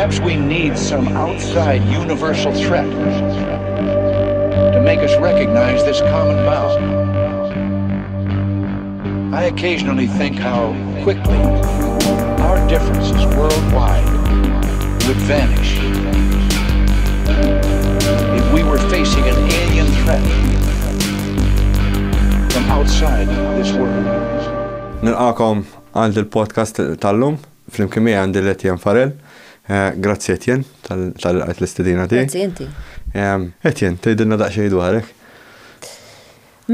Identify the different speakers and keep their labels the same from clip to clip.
Speaker 1: Perhaps we need some outside universal threat to make us recognize this common bound. I occasionally think how quickly our differences worldwide would vanish if we were facing an alien threat from outside this world.
Speaker 2: Nilqakom għand il-podcast tal-lum, fl-imkien miegħi għandi Etienne Farrell. Grazzi Etienne tal-qajt l-istedina tiegħi.
Speaker 3: Grazzi inti.
Speaker 2: Etienne, tgħidilna daqsxejn dwarek.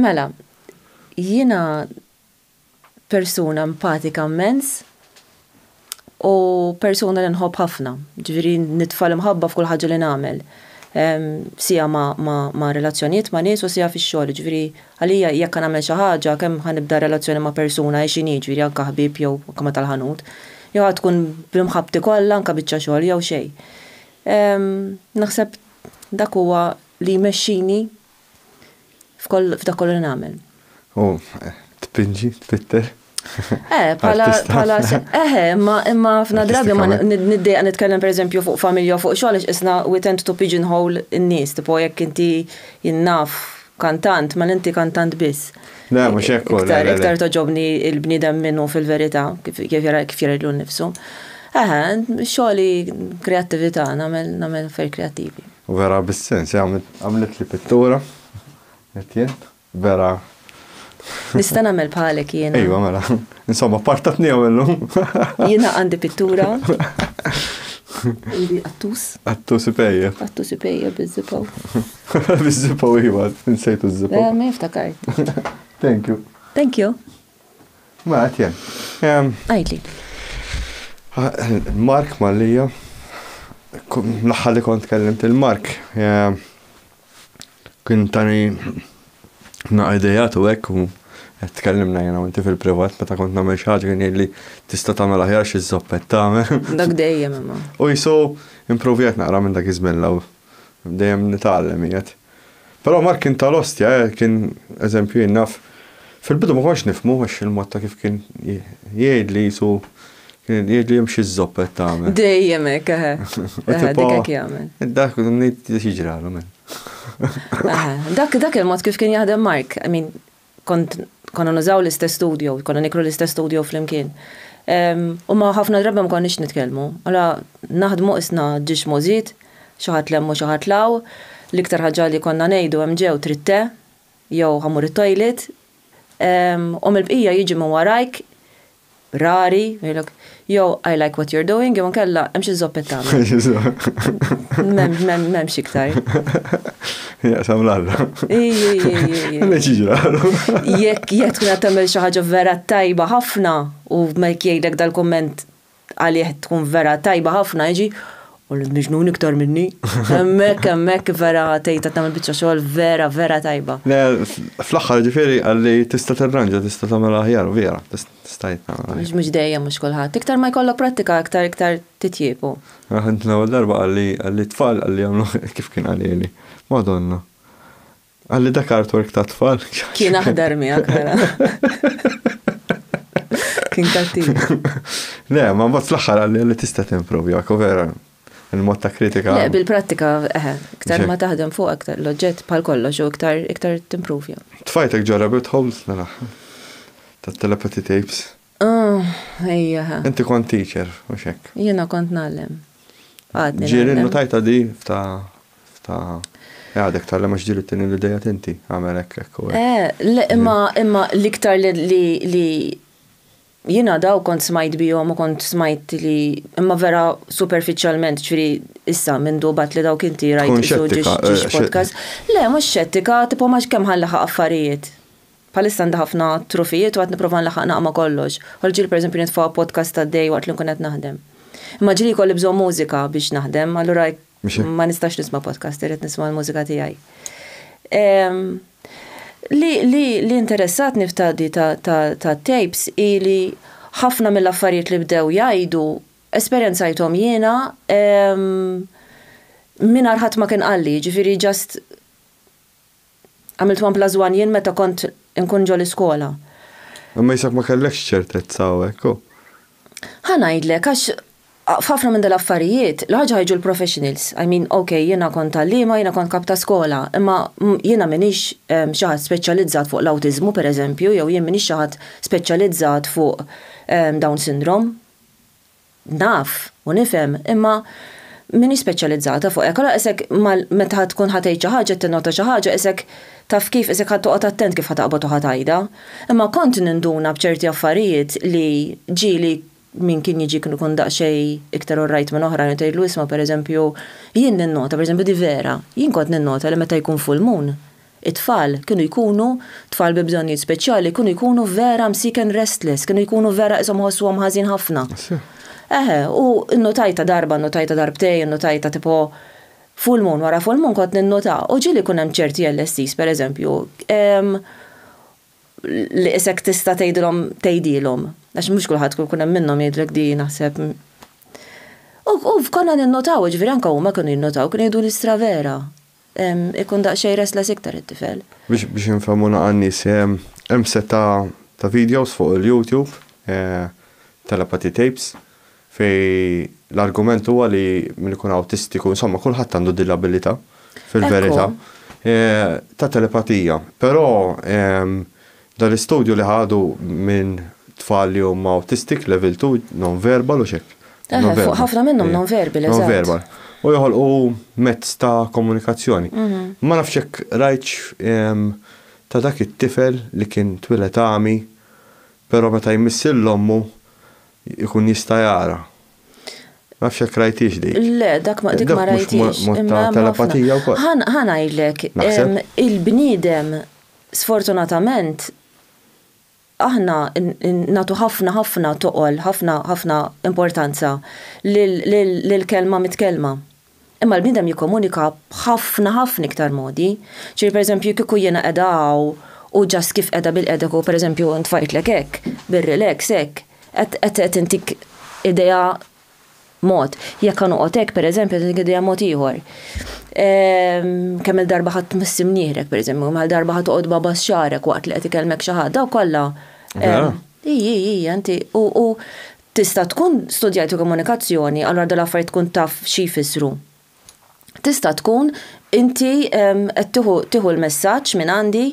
Speaker 3: Mela, jiena persuna empatika immens u persuna li nħobb ħafna. Ġifieri nitfal imħabba f'kull ħaġa li nagħmel. Sija ma' relazzjonijiet ma' nies u sija fix-xogħol, ġifieri għalija jekk nagħmel xi ħaġa kemm ħanibda relazzjoni ma' persuna x'inhi, ġifieri anke ħbieb jew anke tal-ħanut. Jew ħad tkun b'imħabbti kollha anke biċċa xogħol jew xejn. Naħseb dak huwa li jmexxini f'dak kollu li nagħmel.
Speaker 2: Tpinġi, tfitter.
Speaker 3: Imma f'na drabi ma niddejqa nitkellem pereżempju fuq familja fuq xogħol isna we tend to pigeonhole in-nies, tipo jekk inti jinnaf kantant, ma inti kantant biss.
Speaker 2: Le, mhux hekk ukoll.
Speaker 3: Iktar toġobni l-bniedem minnu fil-verità kif jiridu nnifsu. Xogħli kreattività, nagħmel affarijiet kreattivi.
Speaker 2: U vera bis-sens, għamlet li pittura. Etienne, vera.
Speaker 3: Nista' nagħmel bħalek jiena.
Speaker 2: Ejwa mela. Insomma, partatni għamellhom.
Speaker 3: Jiena għandi pittura. Għandi attus.
Speaker 2: Attus ipejja.
Speaker 3: Attus ipejja biż-żipaw.
Speaker 2: Biż-żipaw iva, nsejtu z-żipaw.
Speaker 3: Ma jiftakart.
Speaker 2: Thank you.
Speaker 3: Thank you.
Speaker 2: Ma Etienne.
Speaker 3: Għajli.
Speaker 2: Mark Mallija. L-aħħar li kont kellimt il-Mark. Kintani idejat u hekk u tkellimna jiena u inti fil-privat meta kont nagħmel xi ħaġa kien jgħidli tista' tagħmel aħjar xi żoppett tagħmel.
Speaker 3: Dak dejjem imma.
Speaker 2: U jisu improvjat naqra minn dak iż-żmien u dejjem nitgħallem qiegħed. Però Mark kien tal-ostja kien eżempju naf fil-bidu ma kontx nifhmu għax il-mod ta' kif kien jgħidli jisu kien jgħidli hemm xi żoppett tagħmel.
Speaker 3: Dejjem hekk dik hekk jagħmel.
Speaker 2: Dak nid jiġralhom.
Speaker 3: Dak il-mod kif kien jaħdem Mark, konna nużaw l-istess studio, konna nikru l-istess studio fl-imkien. U ma ħafna drabi ma konniex nitkellmu. Alla naħdmu isna ġiex mużit, xi ħadd lemmu xi ħadd law, l-iktar ħaġa li konna ngħidu hemm ġew tritte, jew ħamur it-toilet, u mill-bqija jiġi minn warajk, rari, jgħidlek, jew I like what you're doing, jew nkella hemm xi żoppett tagħmel. M'hemmx iktar.
Speaker 2: Jaqsam l-alla.
Speaker 3: Jekk tkun qed tagħmel xi ħaġa vera tajba ħafna u ma jgħidlek dal-kumment għalih tkun vera tajba ħafna jiġi u l-miġnun iktar minni. Hemmhekk vera tgħid tagħmel biċċa xogħol vera tajba.
Speaker 2: Le, fl-aħħar ġifieri għalli tista' tirranġa, tista' tagħmel aħjar u vera. Tista' tagħmel.
Speaker 3: Mhux dejjem mhux kulħadd. Iktar ma jkollok prattika iktar titjiebu.
Speaker 2: Int l-ewwel darba għalli tfal għalli jagħmlu kif kien għalieli. Madonna. Għalli dak artwork ta' tfal.
Speaker 3: Kien aħdar miegħek vera. Kien kattiv.
Speaker 2: Le, ma mbagħad fl-aħħar għalli tista' timprovja, vera. Il-mod ta' kritika.
Speaker 3: Le, bil-prattika, iktar ma taħdem fuq iktar l-oġġett bħal kollox u iktar timprovja.
Speaker 2: Tfajtek ġo rabbit holes nara. Ta' telepathy tapes.
Speaker 3: Ejja.
Speaker 2: Inti kont teacher, u xek.
Speaker 3: Jiena kont nagħlem.
Speaker 2: Ġieli notajta di fta' għadek tal-lema ġdilu t-tini l-idejat inti, għamelek ekku.
Speaker 3: Le, imma l-iktar li jiena daw kont smajt bijom u kont smajt li imma vera superficialment ċfiri issa minn dubat li daw kinti rajt isu ġiex podcast. Le, mux xettika, tipo maġ kem ħallaħa affarijiet. Palissa għanda ħafna trufijiet u għat niprofa nlaħaq naqma kollox. Għalġili per esempio nitfaw podcast ta' dej waqt li nkunet naħdem. Imma ġili kolli bżon mużika biex naħdem, allura ma nistax nisma podcast, irrit nisma l-mużika tijaj. Li interessat niftadi ta' tapes ili ħafna mill-affarijiet li bdew jgħidu esperjenzajtom jiena mingħajr ħadd ma kien qalli, ġifieri just għamilt one plus one jien meta kont inkun ġol iskola.
Speaker 2: Ma jisak ma kellekx ċertezza hawnhekk.
Speaker 3: Ħanajdlek għax f'ħafna minn dal-affarijiet, l-ħaġa ħajġu l-professionals. I mean, okay, jiena kont tal-lima, jiena kont kap ta' skola, imma jiena minix xi ħadd speċjalizzat fuq l-awtiżmu pereżempju, jew jien minix xi ħadd speċjalizzat fuq Down syndrome. Naf u nifhem, imma minix speċjalizzata fuq hekk. Allura isek meta tkun ħatejt xi ħaġa tinnota xi ħaġa isek taf kif isek ħadd toqgħod attent kif ħataqbad u ħatajda. Imma kont ninduna b'ċerti affarijiet li ġieli min kien jiġi kienu kun daqxej iktar orrajt minn oħra, jtejlu isma pereżempju, jien ninnota, pereżempju di vera, jien kont ninnota li meta jkun full moon, it-tfal kienu jkunu, tfal bi bżonnijiet speċjali, kienu jkunu vera msiken restless, kienu jkunu vera isom ħossuhom ħażin ħafna. U notajta darba, notajta darbtej, notajta tipo full moon, wara full moon kont ninnota, u ġili kun hemm ċerti LSTs pereżempju, li isek tista' tgħidilhom. Għax mhux kulħadd kun hemm minnhom jgħidlek di naħseb. U konna ninnotaw, ġifieri anke huma kienu jinnotaw, kienu jgħidu l-istra vera. Ikun daqsxejn restless iktar it-tifel.
Speaker 2: Biex infhemmuna għan-nies hemm set ta' videos fuq il-YouTube, telepathy tapes, fej l-argument huwa li min ikun awtistiku, insomma kulħadd għandu disabilità fil-verità ta' telepatija. Però dal-istudju li ħadu minn tfal li huma autistic level 2 non-verbal u xek.
Speaker 3: Ħafna minnhom non-verbal, eżatt. Non-verbal.
Speaker 2: U joħolqu mezz ta' komunikazzjoni. Ma nafx hekk rajtx ta' dak it-tifel li kien twilet għami, però meta jmissil l-ommu ikun jista' jara. Nafx hekk rajtix dik.
Speaker 3: Le, dik ma rajtix.
Speaker 2: Mod ta' telepatija wkoll.
Speaker 3: Ħana ngħidlek, il-bniedem sfortunatament aħna natu ħafna toqol, ħafna importanza lil-kelma mitkelma. Imma l-bniedem jikkomunika ħafna iktar modi. Ċiri pereżempju kieku jiena qiegħda u ġast kif qiegħda bil-qedek u pereżempju ntfajtlek hekk, bir-relax hekk, qed intik idea mod. Jekk noqgħod hekk pereżempju intik idea mod ieħor. Kemm il-darba ħadd missim nieħrek pereżempju, mal darba ħadd toqgħod babas xarek waqt li qed ikellmek xi ħadd, daw kollha. Inti u tista' tkun studjajtu komunikazzjoni, allura dal-affarijiet tkun taf xi jfissru. Tista' tkun inti qed tieħu l-messaġġ minn għandi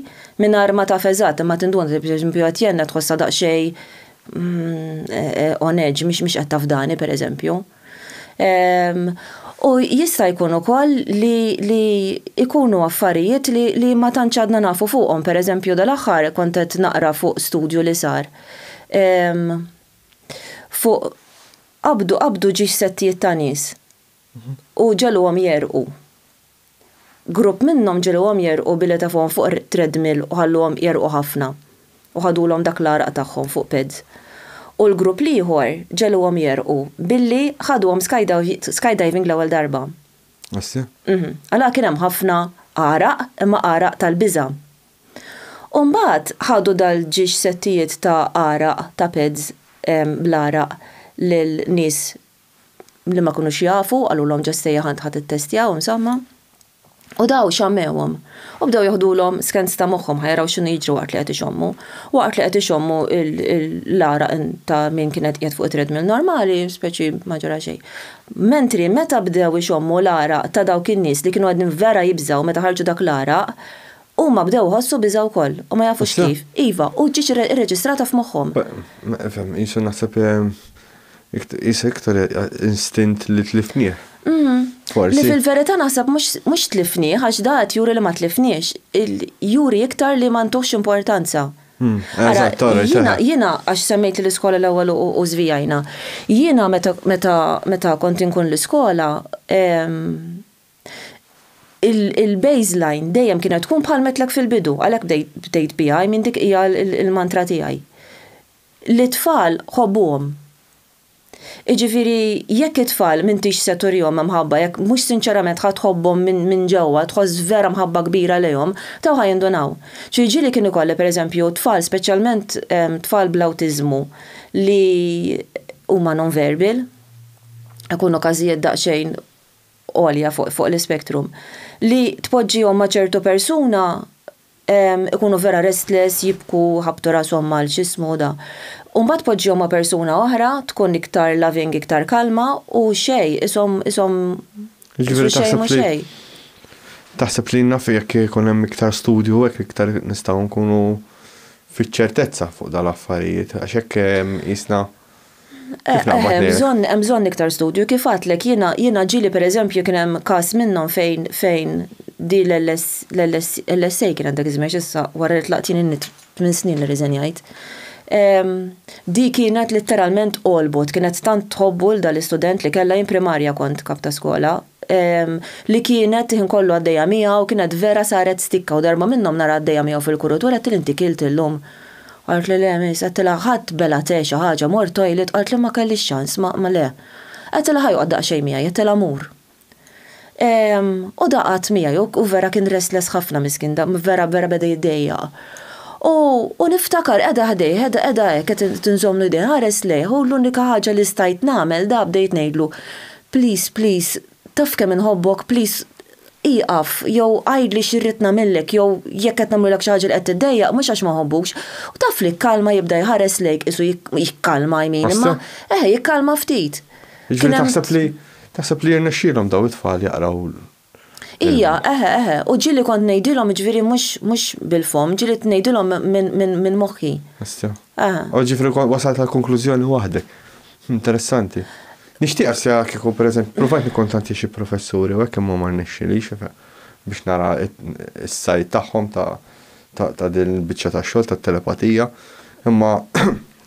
Speaker 3: mingħajr ma taf eżatt, imma tindun pereżempju qed jenna tħossha daqsxejn on edge mhix qed taf dani pereżempju. U jista' jkun ukoll li ikunu affarijiet li ma tantx għadna nafu fuqhom, pereżempju dal-aħħar kont qed naqra fuq studju li sar. Fuq qabdu ġiex settijiet ta' nies u ġelhom jerqu. Grupp minnhom ġelhom jerqu billi tafhom fuq treadmill u ħalluhom jerqu ħafna u ħadulhom dak l-araq tagħhom fuq peds. U l-grupp liħor ġelhom jerqu billi ħaduhom skydiving l-ewwel darba.
Speaker 2: Assi?
Speaker 3: Allura kien hemm ħafna araq, imma araq tal-biża'. U mbagħad ħadu dal-ġiex settijiet ta' araq ta' peds bl-araq lil nies li ma kunux jafu, għalulhom ġestejja ħadd ittestjaw insomma. U daw xammewhom. U bdew joħdulhom skans ta' moħħhom ħajraw x'inhu jiġru waqt li qed ixommu. Waqt li qed ixommu l-araq ta' min kienet qiegħed fuq treadmill normali, speċi ma ġara xejn. Mentri meta bdew ixommu l-araq ta' dawk in-nies li kienu għadin vera jibżaw meta ħarġu dak l-araq, huma bdew ħossu biżaw ukoll u ma jafux kif. Iva, u ġiex irreġistrata f'moħħhom.
Speaker 2: Jisu naħseb jisa iktar instinkt li tlifnieh.
Speaker 3: Li fil-verità naħseb mhux tlifnieh għax dat juri li ma tlifniex, juri iktar li ma ntux importanza. Jiena għax semmejt l-iskola l-ewwel u żvijajna. Jiena meta kont inkun l-iskola il-baseline dejjem kienet tkun bħal metlek fil-bidu, għalhekk bdejt biha minn dik hija l-mantra tiegħi. L-tfal ħobbuhom. Iġifieri jekk it-tfal m'intix se turihom mħabba, jekk mhux sinċerament ħadd tħobbhom minn ġewwa, tħoss vera mħabba kbira lejhom, taw ħajindunaw. Ġieli kien ikolli pereżempju tfal, speċjalment tfal bl-awtiżmu li huma non-verbal, ikunu każijiet daqsxejn għolja fuq l-spektrum, li tpoġġihom ma' ċertu persuna ikunu vera restless, jibku, ħabtu rashom mal xismu da. Umbat poġġihom ma' persuna oħra, tkun iktar loving, iktar kalma, u xej, isom xej mu xej.
Speaker 2: Taħseb li naf jekk ikun hemm iktar studju hekk iktar nistgħu nkunu fiċ-ċertezza fuq dal-affarijiet, għax hekk isna.
Speaker 3: Hemm bżonn iktar studju kif għatlek jiena ġili pereżempju kien hemm każ minnhom fejn di l-LSA kien għandek iżmex issa wara li tlaqtin in-nit 8 snin li riżenjajt. Di kienet letteralment olbot, kienet tant tħobbu dal-istudent li kellha jien primarja kont kap ta' skola, li kienet ħin kollu għaddejja miegħu kienet vera saret stikka u darba minnhom nara għaddejja miegħu fil-kurutura qed inti kilt illum. Għart li l-emis, għattila ħadd bela teċa ħaġa mor toilet, għart li ma kellix xans, ma le. Għattila ħaju għadda xej mija, għattila mur. U daqqat mija juk, u vera kien restless ħafna miskin, vera beda jiddejja. U niftakar, edha ħdej, edha għet tinżomlu idej, ħares lej, u l-unika ħaġa li stajt namel, da bdejt nejdlu, please, taf kemm inħobbok, please, iqaf, jew għajdli xirritna millek, jew jekk qed nagħmlu lek xi ħaġa li qed tiddejjaq mhux għax ma ħobbux. U taf li kalma jibda jħares lejk isu jikkalma jmin, imma jikkalma ftit.
Speaker 2: Taħseb li jirnexxielhom daw it-tfal jaqraw.
Speaker 3: Ija, u ġieli kont ngħidilhom ġifieri mhux bil-fom, ġieli ngħidilhom minn moħħi.
Speaker 2: U ġifieri wasalt għal konklużjoni waħdek. Interessanti. Nixtieq arsja kieku pereżempju provajt nikkontanti xi professuri u hekk imma ma rnexxilix biex nara s-sajt tagħhom ta' din il-biċċa tax-xogħol tat-telepatija. Imma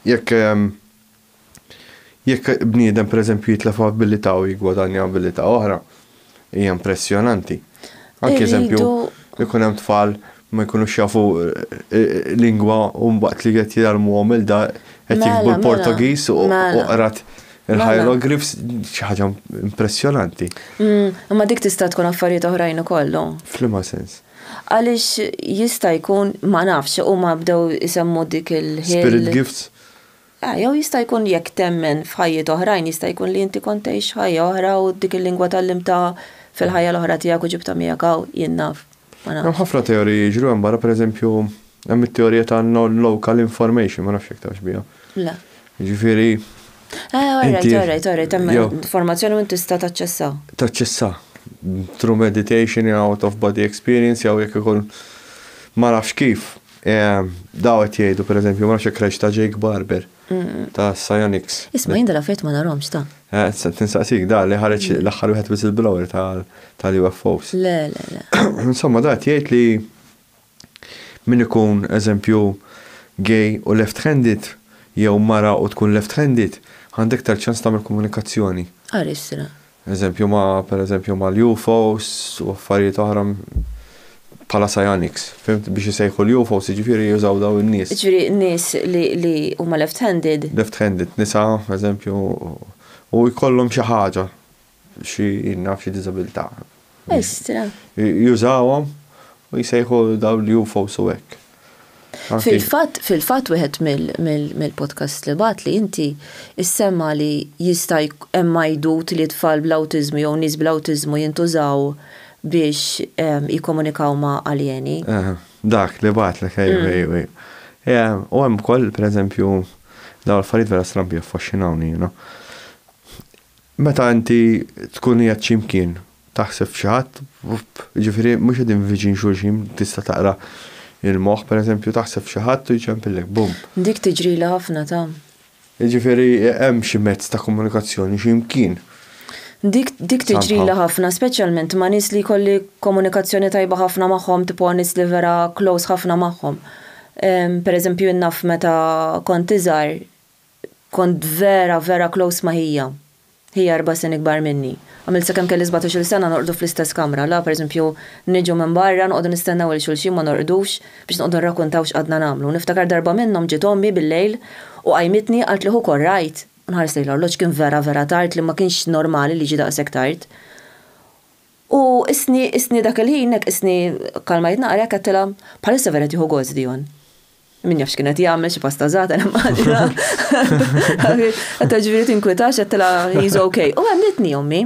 Speaker 2: jekk bniedem pereżempju jitlef abilità u jigwadanja abilità oħra hija impressjonanti. Anke eżempju ikun hemm tfal ma jkunux jafu lingwa u mbagħad li qed jgħalmuhom ilda qed jikbu l-Portugiż u qrat il-hieroglyphs xi ħaġa impressjonanti.
Speaker 3: Imma dik tista' tkun affarijiet oħrajn ukoll.
Speaker 2: F'liema sens.
Speaker 3: Għaliex jista' jkun ma nafx huma bdew isemmu dik
Speaker 2: Spirit gifts.
Speaker 3: Jew jista' jkun jekk temmen f'ħajjiet oħrajn jista' jkun li inti kont tgħix ħajja oħra u dik il-lingwa tal-limta fil-ħajja l-oħra tiegħek u ġibta miegħek hawn jien naf.
Speaker 2: Hemm ħafna teoriji jiġru hemm barra pereżempju hemm it-teorija ta' non-local information ma nafx jekk tafx biha.
Speaker 3: Le.
Speaker 2: Jiġifieri
Speaker 3: Alright, informazzjoni u tista' taċċessa.
Speaker 2: Taċċessa. Through meditation, out of body experience, jew jekk ikun ma nafx kif. Daw qed jgħidu pereżempju ma nafx hekk ta' Jake Barber ta' Psionics.
Speaker 3: Isma' jien dal-affarijiet ma narhomx ta'.
Speaker 2: Tinsaqsik da li ħareġ l-aħħar wieħed whistleblower tal-UFOs.
Speaker 3: Le.
Speaker 2: Insomma da jgħid li min ikun eżempju gay u left-handed jew mara u tkun left-handed għandek tal-ċans tagħmel komunikazzjoni.
Speaker 3: Għarissra.
Speaker 2: Pereżempju mal-UFOs u affarijiet oħra bħala psionics. Fimt biex isejħu l-UFOs jiġifieri jużaw daw in-nies.
Speaker 3: Jiġifieri n-nies li huma left-handed.
Speaker 2: Left-handed, nisa eżempju u jkollhom xi ħaġa xi diżabilità.
Speaker 3: Istra.
Speaker 2: Jużawhom u jsejħu daw l-UFOs u hekk.
Speaker 3: Fil-fatt wieħed mill-podcast li bat li inti issemma li jista' hemm majdut li tfal bl-awtiżmu jew nies bl-awtiżmu jintużaw biex jikkomunikaw ma' aljeni.
Speaker 2: Dak li batlek ejwej. U hemm ukoll pereżempju dawn l-affarijiet vera strambi affaxxinawni, Meta inti tkun qiegħed x'imkien taħseb xi ħadd, jiġifieri mhux qegħdin viċin xulxin tista' taqra il-moħħ pereżempju taħseb xi ħadd u jċempillek bum.
Speaker 3: Dik tiġrila ħafna ta'.
Speaker 2: Jiġifieri hemm xi mezz ta' komunikazzjoni x'imkien.
Speaker 3: Dik tiġrila ħafna, speċjalment ma' nies li jkolli komunikazzjoni tajba ħafna magħhom, tipo nies li vera close ħafna magħhom. Pereżempju innaf meta kont iżgħar kont vera close ma' hija. Hija 4 snin ikbar minni. Għamil sakemm kelli 17 sena norqdu fl-istess kamra, la pereżempju niġu minn barra noqogħdu nistennew il xulxin ma norqdux biex noqogħdu nrakkuntaw x'qadna nagħmlu. Niftakar darba minnhom ġiet ommi bil-lejl u qajmitni qalt li hu korrajt. Nħares lejla l-loġ kien vera tard li ma kienx normali li ġi daqshekk tard. U isni dak il-ħin isni kalmajt naqra għattilha bħalissa vera tieħu goż dijon. Min jafx kienet jagħmel xi pasta żgħata immaġina. Qed ġifieri tinkwitax għattilha he's okay. U għamlitni ommi.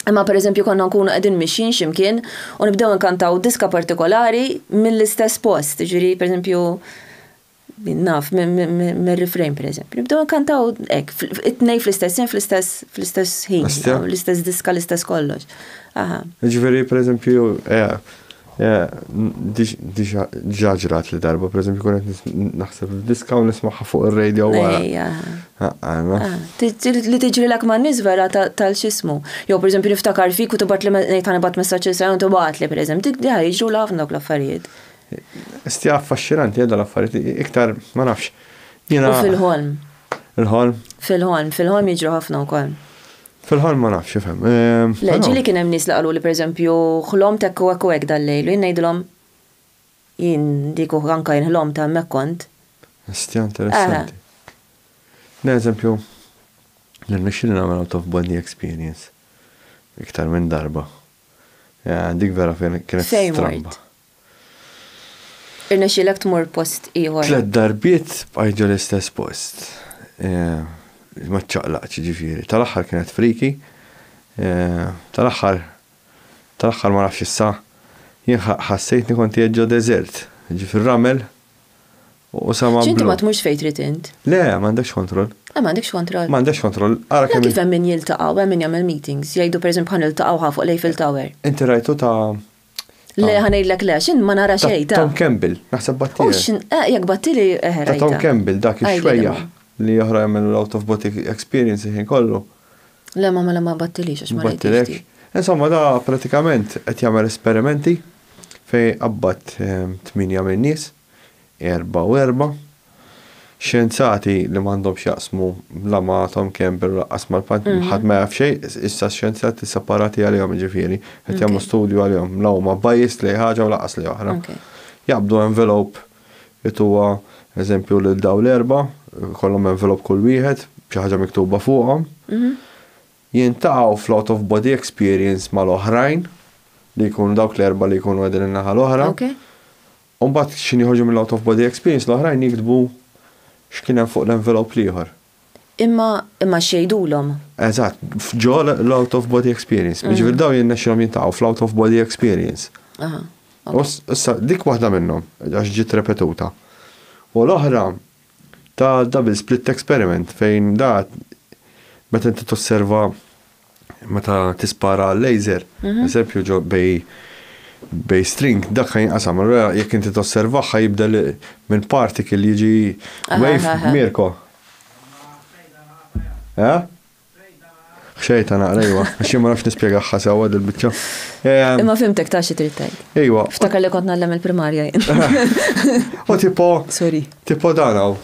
Speaker 3: Imma per eżempju konna nkunu qegħdin mixin x'imkien u nibdew nkantaw diska partikolari mill-istess post, ġifieri per eżempju naf mir-refrain per eżempju. Nibdew nkantaw hekk it-tnej fl-istess fl-istess ħin, l-istess diska l-istess kollox.
Speaker 2: Ġifieri per eżempju ġaġrat li darba, per eżempju, kunet naħseb diska u nismaħħa fuq il-radio
Speaker 3: li tiġri l-ak ma' nizvera tal-xismu. Jow, per eżempju, niftakar fik u tubat li nejtani bat messaċi s-sajon tubat li, per eżempju, jiġru l-għafna l-affarijiet.
Speaker 2: Sti affaxxiranti għedha l-affarijiet, iktar, ma nafx.
Speaker 3: U fil-ħolm.
Speaker 2: Il-ħolm?
Speaker 3: Fil-ħolm jiġru ħafna u koll.
Speaker 2: Fil-ħolm ma nafx ifhem.
Speaker 3: Le, ġili kien hemm nies li qalu li pereżempju ħlom ta' kwek dal-lejl, jien ngħidilhom jien diku anke jien ħlom ta' hemmhekk kont.
Speaker 2: Sti interessanti. Eżempju, l-nexxin nagħmel out of body experience. Iktar minn darba. Dik vera kienet stramba.
Speaker 3: Irnexxilek tmur post ieħor.
Speaker 2: 3 darbiet bqajġu l-istess post. Ma ċaqlaqx ġifieri. Tal-aħħar kienet friki. Tal-aħħar ma nafx issa. Jien ħassejtni kont ġo deżert. Ġi fir-ramel u sama blu.
Speaker 3: Ġinti ma tmurx fejn trid int?
Speaker 2: Le, m'għandekx kontroll.
Speaker 3: M'għandekx kontroll.
Speaker 2: M'għandekx kontroll. Ara kemm
Speaker 3: kif hemm min jiltaqgħu, hemm min jagħmel meetings, jgħidu pereżempju ħaniltaqgħu fuq l-Eiffel Tower.
Speaker 2: Inti rajtu ta'
Speaker 3: Le ħanejdlek le, x'in ma nara xejn ta'
Speaker 2: Tom Campbell, naħseb battili.
Speaker 3: Jekk battili
Speaker 2: Ta' Tom Campbell dak ix-xwejjaħ li joħra jagħmel out of body experience ħin kollu.
Speaker 3: Le ma battilix għax ma rajtix.
Speaker 2: Insomma, da pratikament qed jagħmel esperimenti fejn qabad 8 minn nies, 4 xjenzati li m'għandhomx jaqsmu la ma Tom Campbell laqqas ħadd ma jaf xejn, issa xjenzati separati għalihom ġifieri, qed jagħmlu studju għalihom la huma bajjis li ħaġa u laqqas li oħra. Jaqbdu envelope jituha eżempju lil daw l-4, kollhom envelop kull wieħed, xi ħaġa miktuba fuqhom. Jintaqgħu fl-out of body experience mal-oħrajn li jkunu dawk l-4 li jkunu qegħdin in-naħa l-oħra. U mbagħad x'in joħorġu mill-out of body experience l-oħrajn jiktbu x'kien hemm fuq l-envelop ieħor.
Speaker 3: Imma xejdulhom.
Speaker 2: Eżatt, ġo l-out of body experience. Jiġifieri daw jinnexxilhom jintaqgħu fl-out of body experience. Issa dik waħda minnhom għax ġiet repetuta. U l-oħra ta' double split experiment fejn da meta inti tosserva meta tispara laser, eżempju ġo bej string dak jinqasam, jekk inti tosservaħ jibda minn particle jiġi wave Mirko. Xejta naqrejwa, għaxi ma nafx nispjegaħħa sewa dil-biċċa.
Speaker 3: Imma fimtek ta' xi trid tgħid.
Speaker 2: Ejwa.
Speaker 3: Ftakar li kont nagħlem il-primarja jien.
Speaker 2: U
Speaker 3: Sorry.
Speaker 2: Tipo danaw.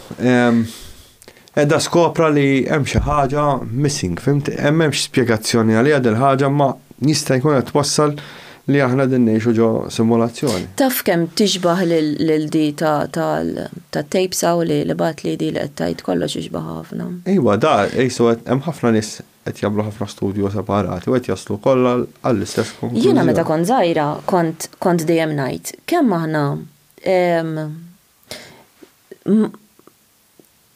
Speaker 2: Edda skopra li hemm xi ħaġa missing, fimt? Hemmx spjegazzjoni għalija din ħaġa ma jista' jkun qed twassal li aħna din ngħixu ġo simulazzjoni.
Speaker 3: Taf kemm tixbaħ lil di tat-tapes hawn li bat li di li qed tgħid kollox ixbaħ ħafna.
Speaker 2: Ejwa, da ejsu hemm ħafna nies qed jagħmlu ħafna studju separati u qed jaslu kollha għall-istess konklużjoni.
Speaker 3: Jiena meta kont żgħira kont dejjem ngħid kemm aħna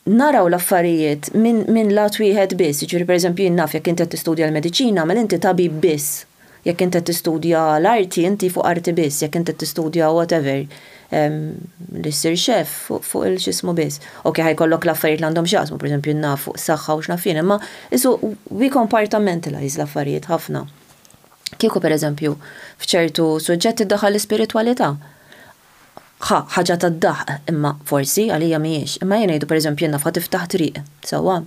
Speaker 3: naraw l-affarijiet minn lat wieħed biss, ġifieri pereżempju jien naf jekk inti qed tistudja l-mediċina mela inti tabib biss. Jekk inti tistudja l-arti, inti fuq arti biss, jekk inti tistudja whatever, li ssir xef fuq il-xismu biss. Ok, ħajkollok l-affarijiet li għandhom x'jaqsmu, pereżempju naf fuq saħħa u x'nafin, imma isu we compartmentalize l-affarijiet ħafna. Kieku pereżempju f'ċertu suġġetti ddaħħal l-ispiritwalità. Ħaġa tad-daħq, imma forsi għalija mhijiex, imma jien ngħidu pereżempju naf tiftaħ triq, sewwa.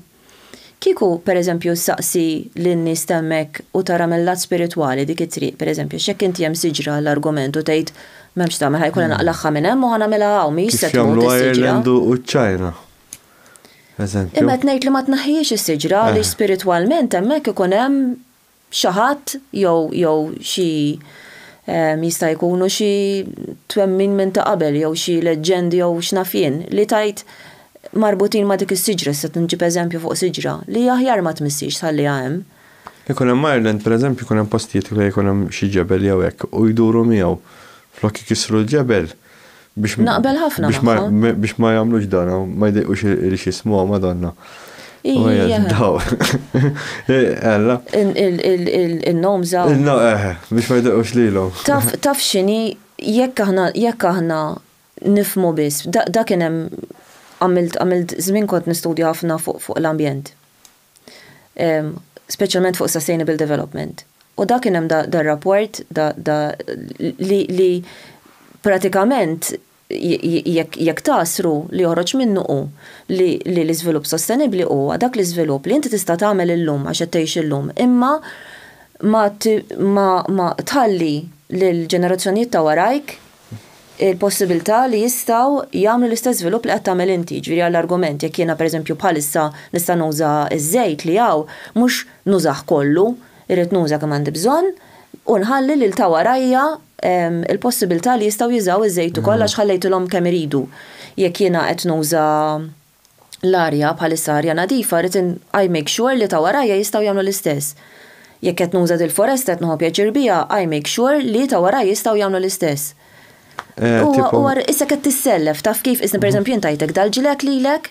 Speaker 3: Kieku, per eżempju, saqsi l-nies temmek u tara mill-lat spiritwali dik it-triq, per eżempju, x'hekk inti hemm siġra l-argument u tgħid m'hemmx tagħmel ħajkun naqlaħħa minn hemm u ħanagħmilha hawn mhix se tmut is-siġra.
Speaker 2: Ireland u ċ-Ċina. Eżempju.
Speaker 3: Imma qed ngħid li ma tnaħħijiex is-siġra li spiritwalment hemmhekk ikun hemm xi ħadd jew xi jista' jkunu xi twemmin minn ta' qabel jew xi leġġendi jew x'nafien li tajt marbutin ma dik is-siġra, se nġib eżempju fuq siġra, li aħjar ma tmissix ħalli hemm.
Speaker 2: Ikun hemm Ireland, pereżempju, ikun hemm postijiet li jkun hemm xi ġebel jew hekk u jduru miegħu flok ikissru l-ġebel biex
Speaker 3: naqbel ħafna
Speaker 2: biex ma jagħmlux dan ma jdejqux il-xismuha Madonna. daw. Ella.
Speaker 3: Il-nom zaw.
Speaker 2: No, biex ma jidqux lilhom.
Speaker 3: Taf xini, jekk aħna nifmu biss, da kien hemm għamilt żmien kont nistudja ħafna fuq l-ambjent. Speċjalment fuq sustainable development. U da kien hemm da rapport li pratikament jekk tasru li joħroġ minnu li l-iżvilupp sostenibbli huwa dak l-iżvilupp li inti tista' tagħmel illum għax qed tgħix illum, imma ma tħalli lill-ġenerazzjonijiet ta' warajk il-possibilità li jistgħu jagħmlu l-istess żvilupp li qed tagħmel inti. Ġifieri għall-argument jekk jiena pereżempju bħalissa nista' nuża ż-żejt li hawn mhux nużah kollu, irrid nuża kemm għandi bżonn u nħalli lil ta' warajja il-possibilità li jistgħu jużaw iż-żejt ukoll għax ħallejtilhom kemm iridu. Jekk jiena qed nuża l-arja bħalissa arja nadifa, rrid I make sure li ta' warajja jistgħu jagħmlu l-istess. Jekk qed nuża dil-foresta qed nħobb pjaċir biha, I make sure li ta' warajja jistgħu jagħmlu l-istess. U issa qed tissellef taf kif isna pereżempju intajtek dal-ġilek lilek,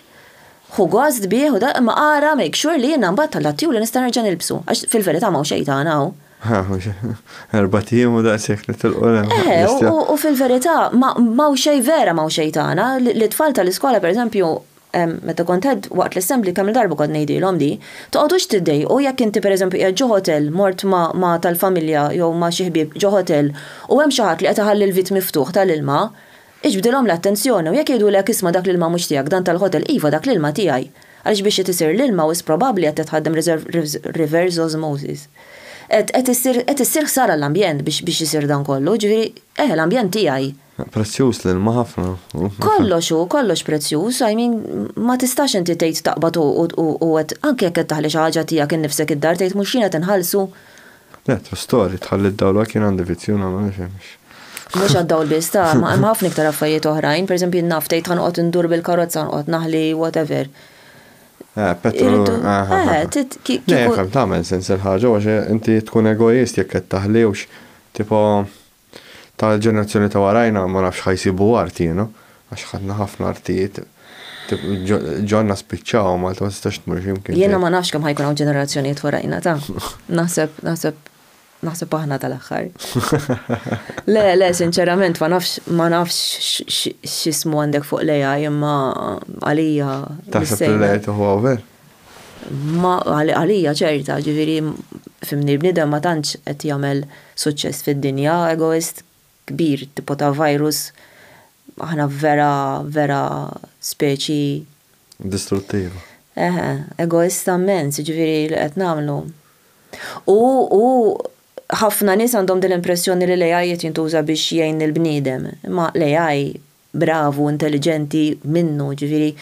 Speaker 3: ħu gost bih u da ma ara make sure li jiena mbagħad tal-lattiju li nista' nerġa' nilbsu. Għax fil-verità m'hawn xejn tagħna hawn.
Speaker 2: 4 tiem u daqshekk nitilqu.
Speaker 3: U fil-verità m'hawn xejn vera m'hawn xejn tagħna. L-tfal tal-iskola pereżempju meta kont ħed waqt l-assembli kemm il-darba kont ngħidilhom di, toqgħodux tiddejqu jekk inti pereżempju qiegħed ġo hotel mort ma' tal-familja jew ma' xi ħbieb ġo hotel u hemm xi ħadd li qed iħalli l-vit miftuħ tal-ilma, iġbdilhom l-attenzjoni u jekk jgħidulek isma' dak l-ilma mhux tiegħek dan tal-hotel iva dak l-ilma tiegħi. Għaliex biex isir l-ilma wis probabbli qed tħaddem reverse osmosis. Qed issir ħsara l-ambjent biex isir dan kollu, ġifieri l-ambjent tiegħi.
Speaker 2: Prezzjuż l-ilma ħafna.
Speaker 3: Kollox prezzjuż, ma tistax inti tgħid taqbad u anke jekk qed taħli xi ħaġa tiegħek innifsek id-dar tgħid mhux jiena tinħallsu.
Speaker 2: Le, storja tħalli d-dawl kien għandi vizzjuna ma nifhemx.
Speaker 3: Mhux għad-dawl biss ta' ma hemm ħafna iktar affarijiet oħrajn, pereżempju n-naf tgħid ħanqod indur bil-karozza nqod naħli whatever.
Speaker 2: Petru. Nefhem tagħmel sens il-ħaġa għax inti tkun egoist jekk qed taħliwx tipo tal-ġenerazzjoni ta' warajna ma nafx ħajsibu arti, għax ħadna ħafna artijiet. Ġonna spiċċaw ma tistax tmur x'imkien. Jiena
Speaker 3: ma nafx kemm ħajkun hawn ġenerazzjonijiet warajna ta' naħseb aħna tal-aħħar. Le, sinċerament ma nafx x'ismu għandek fuq l-AI imma għalija.
Speaker 2: Taħseb l-AI huwa ver?
Speaker 3: Ma għalija ċerta, ġifieri fimni bniedem ma tantx qed jagħmel suċċess fid-dinja, egoist kbir, tipo ta' virus, aħna vera speċi
Speaker 2: distruttiva.
Speaker 3: Egoista immens, ġifieri li qed nagħmlu. U ħafna nies għandhom din l-impressjoni li l-AI qed jintuża biex jgħin il-bniedem, imma l-AI bravu, intelligenti minnu, ġifieri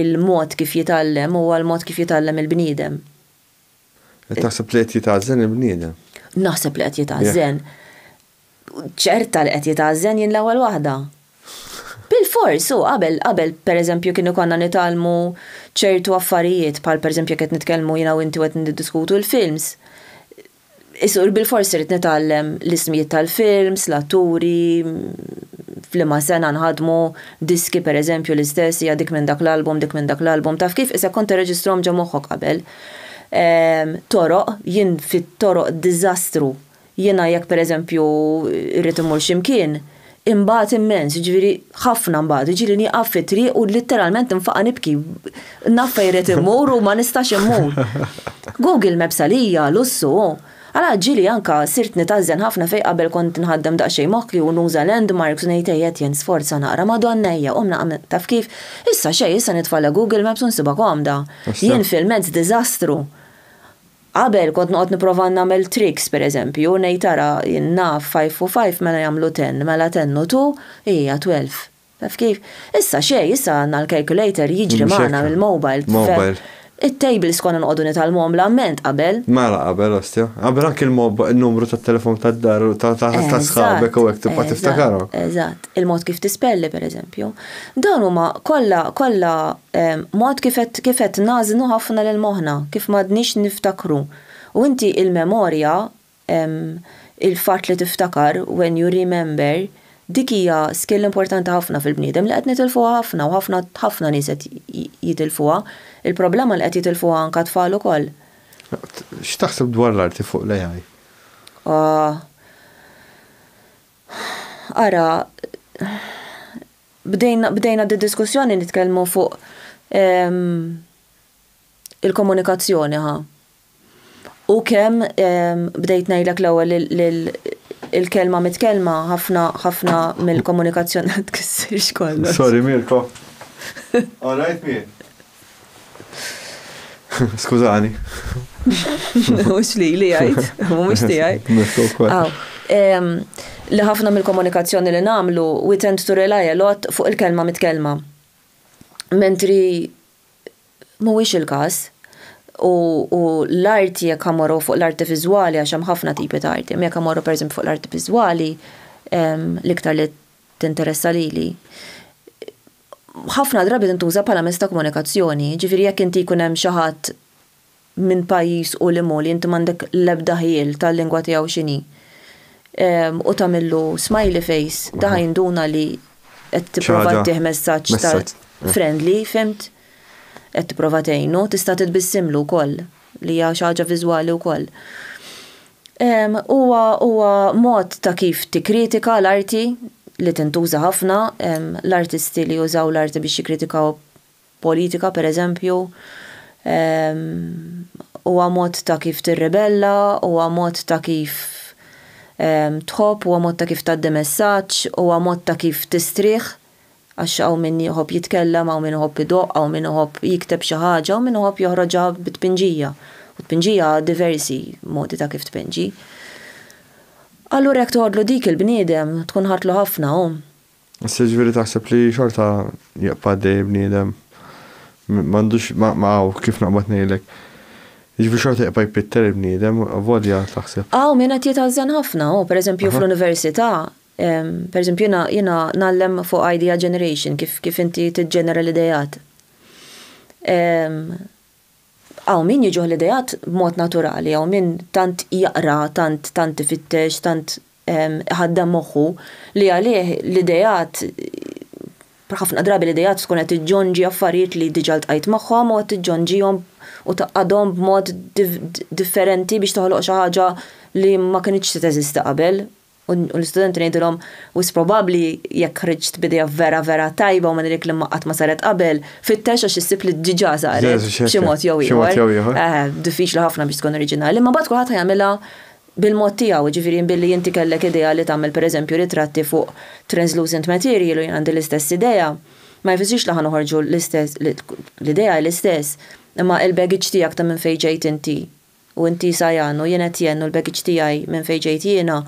Speaker 3: il-mod kif jitgħallem huwa l-mod kif jitgħallem il-bniedem.
Speaker 2: Taħseb li qed jitgħażżen il-bniedem?
Speaker 3: Naħseb li qed jitgħażżen. ċerta li qed jitgħażżen jien l-ewwel waħda. Bil-fors, qabel pereżempju kienu konna nitalmu ċertu affarijiet bħal pereżempju qed nitkellmu jiena u inti qed niddiskutu l-films. Isur bil-fors irid nitgħallem l-ismijiet tal-films, l-atturi, fl-ima sena nħadmu diski pereżempju l-istess hija dik minn dak l-album, taf kif issa kont irreġistrhom ġo moħħok qabel. Toroq, jien fit-toroq diżastru. Jiena jekk pereżempju irrid imur x'imkien, imbagħad immens, ġifieri ħafna mbagħad, ġifieri nieqaf fit-triq u litteralment infaqa' nibki. Naffa jrid immur u ma nistax immur. Google Maps għalija lussu. Għala ġili anka sirt nitażżen ħafna fejn qabel kont nħaddem daqsxejn moħħi u nuża landmarks u ngħid ejjed sforza naqra Madonnejja qomna taf kif. Issa xejn issa nitfalla Google Maps u nsibha komda. Jien fil-mezz diżastru. Qabel kont noqgħod nipprova nagħmel tricks pereżempju, ngħid tara jien naf 5 u 5 mela jagħmlu 10, mela 10 u 2 hija 12. Taf kif? Issa xejn, issa għandna l-calculator jiġri magħna mill-mobile. It-tables konna nqogħdu nitalmuhom l-amment qabel.
Speaker 2: Mela qabel ostja. Qabel anke il-numru tat-telefon tad-dar ta' sħabek u hekk tibqa' tiftakarhom.
Speaker 3: Eżatt, il-mod kif tispelli pereżempju. Dawn huma kollha mod kif qed nażnu ħafna lil moħħna, kif m'għadniex niftakru. U inti il-memorja il-fatt li tiftakar when you remember dik hija skill importanti ħafna fil-bniedem li qed nitilfuha ħafna u ħafna nies qed jitilfuha. Il-problema li qed jitilfuha anke tfal ukoll.
Speaker 2: X'taħseb dwar l-arti fuq l-AI?
Speaker 3: Ara, bdejna d-diskussjoni nitkellmu fuq il-komunikazzjoni U kemm bdejt ngħidlek l-ewwel il-kelma mitkellma ħafna mill-komunikazzjoni tkissirx kollox.
Speaker 2: Sorry Mirko. All right Mir. Skużani.
Speaker 3: Mhux li jgħid, mhux tiegħi.
Speaker 2: Mirko wkoll.
Speaker 3: Li ħafna mill-komunikazzjoni li nagħmlu we tend to rely a lot fuq il-kelma mitkellma. Mentri mhuwiex il-każ. U l-arti jekk ħamorru fuq l-arti viżwali għax hemm ħafna tipi ta' arti. Jekk ħamorru pereżempju fuq l-arti viżwali l-iktar li tinteressa lili. Ħafna drabi tintuża bħala mezz ta' komunikazzjoni. Ġifieri jekk inti jkun hemm xi ħadd minn pajjiż u li li inti m'għandek l-ebda ħiel tal-lingwa tiegħu x'inhi. U tagħmillu smiley face da jinduna li qed tipprova tieħ messaġġ ta' friendly, fimt? Qed tipprova tgħinu, tista' titbissimlu wkoll li hija xi ħaġa viżwali wkoll. Huwa mod ta' kif tikkritika l-arti li tintuża ħafna, l-artisti li jużaw l-arti biex jikkritikaw politika pereżempju, huwa mod ta' kif tirribella, huwa mod ta' kif tħobb, huwa mod ta' kif tgħaddi messaġġ, huwa mod ta' kif tistrieħ. Għax għaw minn jħobb jitkellem, għaw minn jħobb idoq, għaw minn jħobb jikteb xi ħaġa, għaw minn jħobb joħroġha bit-tpinġija. U tpinġija diversi modi ta' kif tpinġi. Allura jekk toħodlu dik il-bniedem, tkun ħartlu ħafna hu.
Speaker 2: Issa ġifieri taħseb li xorta jaqpa' dej bniedem m'għandux ma' kif naqbad ngħidlek. Ġifieri xorta jaqpa' jpitter il-bniedem, avolja taħseb.
Speaker 3: Min qed jitgħażżen ħafna hu, pereżempju fl-università. Per eżempju, jena nallem fuq idea generation, kif inti tiġġenera l-idejat. Għaw min jiġuħ l-idejat b'mod naturali, għaw min tant jaqra, tant ifittex, tant ħaddem moħħu li għalih l-idejat, ħafna drabi l-idejat tkun qed tiġġonġi affarijiet li diġà ltqajt magħhom u qed tiġġonġihom u taqadhom b'mod differenti biex toħloq xi ħaġa li ma kinitx teżista qabel. U l-studenti ngħidulhom wis probabbli jekk ħriġt bidea vera tajba u ma nirek li qatt ma saret qabel, fittex għax issib li diġà saret b'xi mod jew ieħor. Diffiċli ħafna biex tkun oriġinali, imma mbagħad kulħadd jagħmilha bil-mod tiegħu, ġifieri billi inti kellek idea li tagħmel pereżempju ritratti fuq translucent material u jien għandi l-istess idea, ma jfissirx li ħanoħorġu l-idea l-istess, imma il-baggage tiegħek ta' minn fejn ġejt inti u inti Sajan u jien qed jennu l-baggage tiegħi minn fejn ġejt jiena.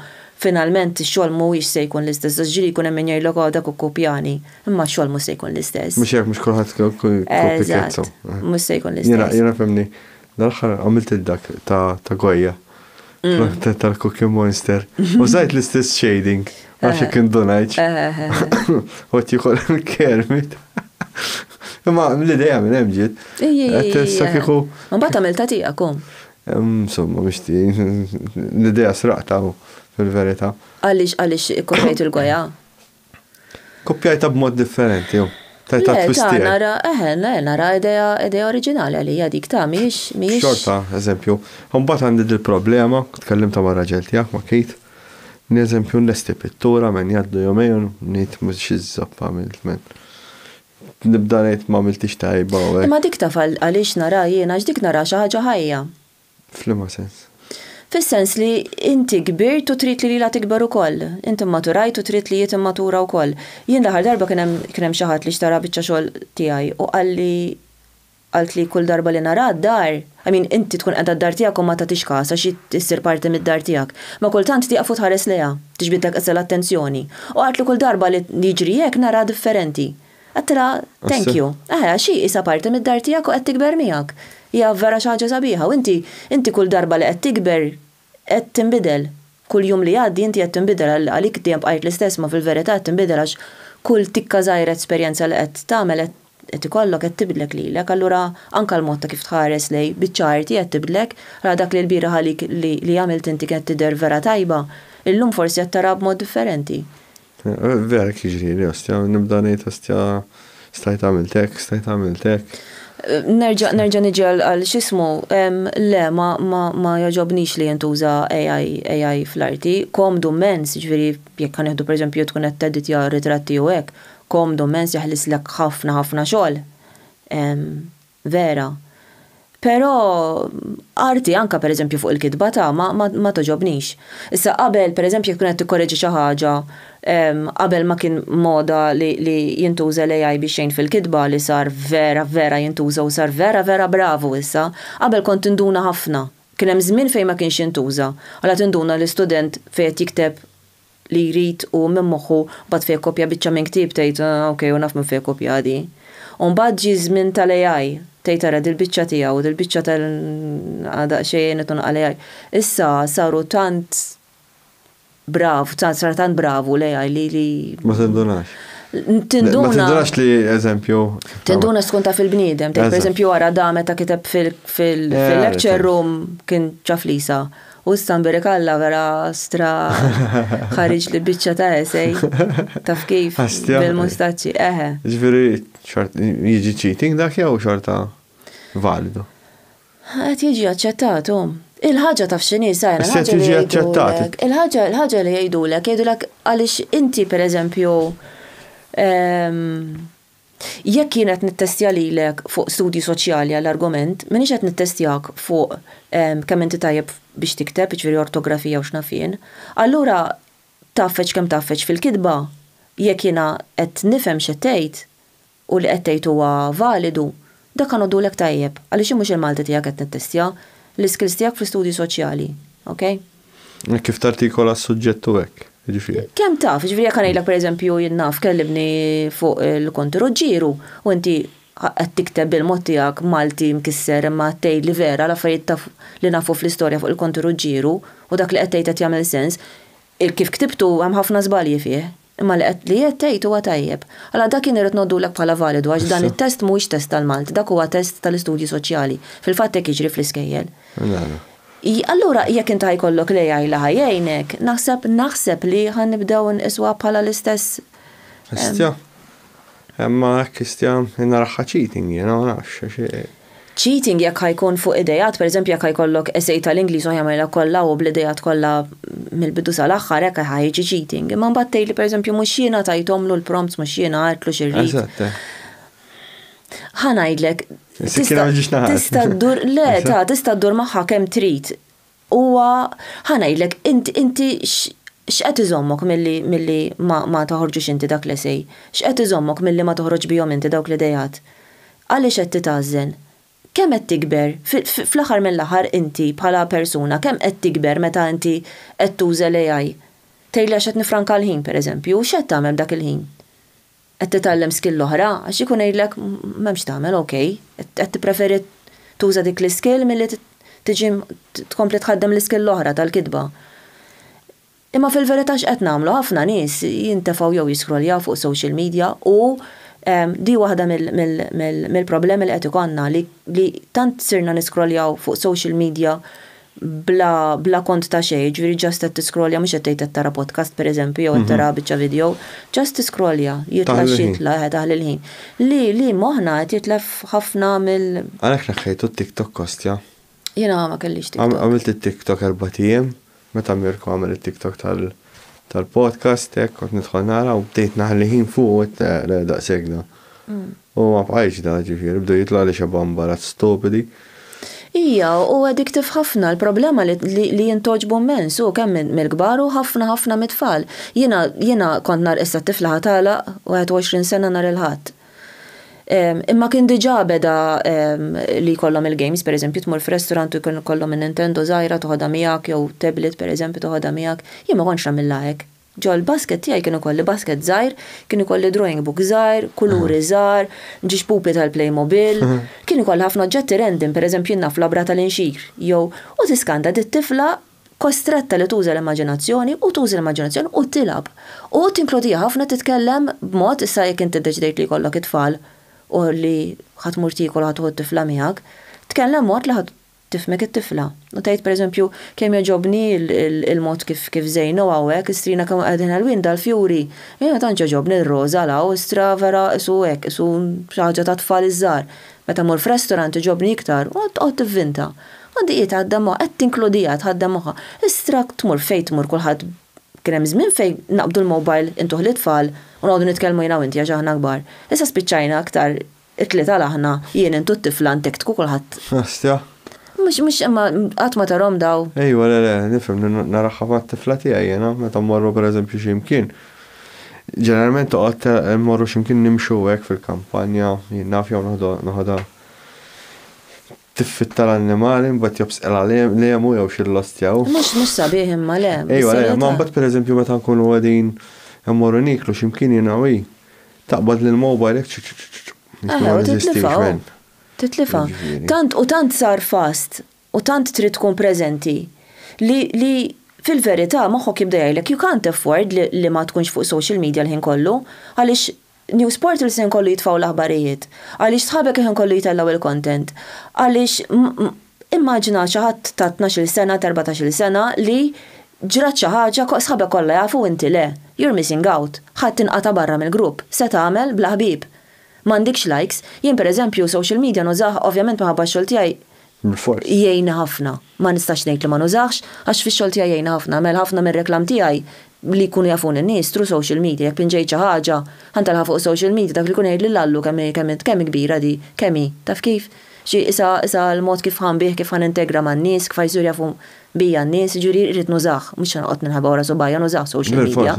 Speaker 3: Finalment ix-xogħol mhuwiex se jkun l-istess, ġieli jkun hemm min jgħidlek dak ikkupjani, imma x-xogħol mhux se jkun l-istess.
Speaker 2: Mhux hekk mhux kulħadd kopikazzo.
Speaker 3: Mhux se jkun l-istess.
Speaker 2: Jiena femni, l-aħħar għamilt dak ta' Goya. Tal-Cookie Monster. U żgħid l-istess shading. Għax kien donajt. Għot jikoll il-Kermit. Imma l-idea minn hemm ġiet.
Speaker 3: Mbagħad għamilta tiegħek.
Speaker 2: Insomma, biex l-idea sraqta fil-verità.
Speaker 3: Għaliex ikkopjajt il-Goja?
Speaker 2: Kopjajta b'mod differenti, ju. Tajta twistija.
Speaker 3: Nara idea oriġinali għalija dik ta' miex.
Speaker 2: Xorta, eżempju. Mbagħad għandi il-problema, tkellimta ma' raġel tiegħek ma' Kate. Eżempju, nesti pittura men jgħaddu jomejn, nit mhux iżappa mill-men. Nibda ngħid ma miltix tajba.
Speaker 3: Ma dik taf għaliex nara jiena x'dik nara xi ħaġa ħajja.
Speaker 2: F'liema sens?
Speaker 3: Fis-sens li inti kbirt u trid li la tikber ukoll. Inti maturajt u trid li jiet immatura wkoll. Jien l-aħħar darba kien hemm xi ħadd li xtara biċċa xogħol tiegħi u qalt li kull darba li nara d-dar, inti tkun qiegħda d-dar tiegħek u ma tagħtix każ għax issir parti mid-dar tiegħek. Ma kultant tieqaf u tħares lejha, tiġbidlek qiegħda l-attenzjoni. U qalt li kull darba li jiġri hekk nara differenti. Għattila, thank you. Xi isa parti mid-dar tiegħek u qed tikber miegħek. Hija vera xi ħaġa sabiħa u inti kull darba li qed tikber qed tinbidel. Kull jum li għaddi inti qed tinbidel għalik dejjem bqajt l-istess ma fil-verità qed tinbidel għax kull tikka żgħira esperjenza li qed tagħmel qed ikollok qed tibdlek lilek, allura anke l-mod ta' kif tħares lej biċ-ċarti qed tibdlek, ara dak li l-bieraħ għalik li għamilt inti kien tidher vera tajba, illum forsi qed tara b'mod differenti.
Speaker 2: Vera kieġri li ostja, nibda nejt ostja stajt għamiltek.
Speaker 3: Nerġa' niġi għal xismu, le ma jaġobnix li jintuża AI fl-arti, komdu mens, ġviri jekk ħanieħdu pereżempju tkun qed teditja ritratti u hekk, komdu mens jaħlislek ħafna xogħol. Vera. Però arti anka pereżempju fuq il-kitba ta' ma toġobnix. Issa qabel pereżempju jekk qed tikkorreġi xi ħaġa, qabel ma kien moda li jintuża l-AI biex xejn fil-kitba li sar vera jintuża u sar vera bravu issa, qabel kont tinduna ħafna. Kien hemm żmien fejn ma kienx jintuża. Għala tinduna l-istudent fejn jikteb li jrid u minn moħħu bad fejn kopja biċċa minn ktieb tgħid okej u naf minn fejn kopja di. U mbagħad ġie żmien tal-AI tgħid tara dil-biċċa tiegħu, dil-biċċa tal-għada xejn qed AI. Issa saru tant bravu l-AI li
Speaker 2: Ma tindunax. Ma
Speaker 3: tinduna
Speaker 2: tindunax li eżempju.
Speaker 3: Tinduna skont ta' fil-bniedem, per eżempju wara da meta kiteb fil-lecture room kien ċaflisa. U s-Amerikalla vera ħariġ li biċċa ta' essej taf kif bil-mustaċċi.
Speaker 2: Ġifieri jiġi cheating dak jew xorta validu?
Speaker 3: Qed jiġi aċċettat. Il-ħaġa taf x'inhi sajna. Il-ħaġa li jgħidulek għaliex inti pereżempju jekk kienet nittestja lilek fuq studji soċjali għall-argument, minix qed nittestjak fuq kemm inti tajjeb biex tikteb, ġifieri ortografija u x'nafien, allura taffeċ kemm taffeċ fil-kitba, jekk jiena qed nifhem x'qed tgħid u li qed tgħid huwa validu, dak għanodulek tajjeb, għaliex mhux il-Malti tiegħek qed nittestja, l-iskills tiegħek fl-istudji soċjali, okej?
Speaker 2: Kif tartikola s-suġġettu hekk?
Speaker 3: Kemm taf, ġifieri jekk ngħidlek pereżempju jien naf kellibni fuq il-kontijiet ġieru u inti qed tikteb bil-mod tiegħek Malti mkisser imma tgħid li vera l-affarijiet li nafu fl-istorja fuq il-kontijiet ġieru u dak li qed tgħid qed jagħmel sens, kif ktibtu hemm ħafna żbalji fih, imma li qed tgħid huwa tajjeb. Allura dak kien irid noddulek bħala validu għax dan it-test mhuwiex test tal-Malti, dak huwa test tal-istudji soċjali. Fil-fatt hekk jiġri fl-iskejjel. Allura, jekk inta jkollok li għajla ħajjajnek, naħseb li ħan nibdew niswa bħala l-istess.
Speaker 2: Istja. Emma istja naraħħa cheating, nafx.
Speaker 3: Cheating jekk ħajkun fuq idejat, per eżempju jekk ħajkollok essej tal-Ingliż u jagħmilha kollha u bl-idejat kollha mill-bidu sal-aħħar hekk ħajġi cheating. Imma mbagħad tgħidli pereżempju mhux jiena tajthomlu l-prompts mhux jiena għartlu xirrid. Ħanajdlek tista' ddur magħha kemm trid. Huwa ħanajdlek inti x'qed iżommok milli ma toħorġux inti dak l-essej. X'qed iżommok milli ma toħroġ bihom inti dawk l-idejat. Għaliex qed titażżen? Kemm qed tikber? Fl-aħħar mill-aħħar inti bħala persuna kemm qed tikber meta inti qed tuża l-AI? Tgħidli għax qed nifranka l-ħin pereżempju, x'qed tagħmel dak il-ħin? Qed titgħallem skill oħra, għax ikun ngħidlek m'hemmx tagħmel, okej, qed tippreferi tuża dik l-iskill milli tiġi tkompli tħaddem l-iskill l-oħra tal-kitba. Imma fil-verità x'qed nagħmlu ħafna nies jintefgħu jew jiskroljaw fuq social media u di waħda mill-problemi li qed ikollna li tant sirna niskroljaw fuq social media bla kont ta' xejn, ġifieri ġast qed tiskrolja mhux qed tgħid tara podcast pereżempju jew tara biċċa video, ġast tiskrolja jitla' xitla taħli l-ħin. Li moħħna qed jitlef ħafna mill.
Speaker 2: Għalhekk naħħejtu t-TikTok kostja.
Speaker 3: Jiena ma kellix TikTok.
Speaker 2: Għamilt it-TikTok 4 ijiem, meta Mirko għamel it-TikTok tal-podcast hekk kont nidħol nara u bdejt naħli ħin fuq daqshekk da. U ma bqajx da ġifieri bdew jitla' li xi bambarat stupidi.
Speaker 3: Ija, u addictive ħafna, l-problema li jintoġbu mens, u kemm mill-kbar u ħafna mit-tfal. Jiena kont nar issa t-tifla ħatala 21 sena nar il-ħadd. Imma kien diġà beda li kollhom il-games, per eżempju, tmur f'restorant u jkun kollhom il-Nintendo żgħira toħodha miegħek jew tablet per eżempju toħodha miegħek, jien ma kontx nagħmilha hekk. Ġol basket tiegħi kienu kolli basket żgħir, kienu kolli drawing book żgħir, kuluri żgħar, ġiex pupi tal-Playmobil, kienu kolli ħafna oġġetti random, pereżempju naf labra tal-inxir, jew u tiskanda dit-tifla kostretta li tuża l-immaġinazzjoni u tuża l-immaġinazzjoni u tilab. U tinkludija ħafna titkellem b'mod issa jekk inti deċidejt li jkollok it-tfal u li ħadd mur tiekol ħadd tifla miegħek, tkellem mod li ħadd tifmek it-tifla. U tgħid pereżempju kemm joġobni il-mod kif żejnu hawnhekk, istrina kemm qegħdin għall-winda l-fjuri. Jiena tant joġobni l-roża la istra vera isu hekk, isu xi ħaġa ta' tfal iż-żgħar. Meta mor f'restorant iġobni iktar, u qgħod tivvinta. Għandijiet għadda ma' qed tinkludija tħaddem magħha. Istra tmur fejn tmur kulħadd kien hemm żmien fejn naqbdu l-mobile intuħ l-itfal u nqogħdu nitkellmu jiena u inti għax aħna kbar. Issa spiċċajna aktar it-tlieta aħna jien intu t-tifla ntektku kulħadd.
Speaker 2: Astja.
Speaker 3: Mhux imma qatt ma tarhom daw.
Speaker 2: Ejwa le nifhem naraħħa mat-tifla tiegħi jiena meta mmorru pereżempju x'imkien. Ġeneralment toqgħod mmorru x'imkien nimxu hekk fil-kampanja, jien naf jew noħodha tiffitta l-annimali mbagħad jobsqel għalihom jew xi lostjaw.
Speaker 3: Mhux sabiħ imma le.
Speaker 2: Ejwa le, ma mbagħad pereżempju meta nkunu qegħdin mmorru niklu x'imkien jiena taqbad lill-mobile hekk
Speaker 3: titlifa. Tant sar fast u tant trid tkun preżenti li fil-verità moħħok jibda jgħidlek you can't afford li ma tkunx fuq social media l-ħin kollu għaliex news portals ħin kollu jitfgħu l-aħbarijiet, għaliex sħabek ħin kollu jitellaw il-content, għaliex immaġina xi ħadd ta' 12 sena, 14 sena li ġrat xi ħaġa sħabek kollha jafu inti le, you're missing out, ħadd tinqata' barra mill-grupp, se tagħmel bla ħbieb. M'għandikx likes, jien pereżempju social media nużah ovvjament minħabba x-xogħol tiegħi jgħinni ħafna. Ma nistax ngħid li ma nużax għax fix-xogħol tiegħi jgħinni ħafna, mel ħafna mir-reklam tiegħi li jkunu jafun in-nies tru social media, jekk pinġejt xi ħaġa, ħantalħa fuq social media dak li jkun jgħid lil Allu kemm kbira di, kemm taf kif? Xi issa l-mod kif ħanbih kif ħanintegra man-nies, kif ħajsur jafu bija n-nies, ġuri rrid nużah, mhux noqgħod minħabba wara subajja nużah social media.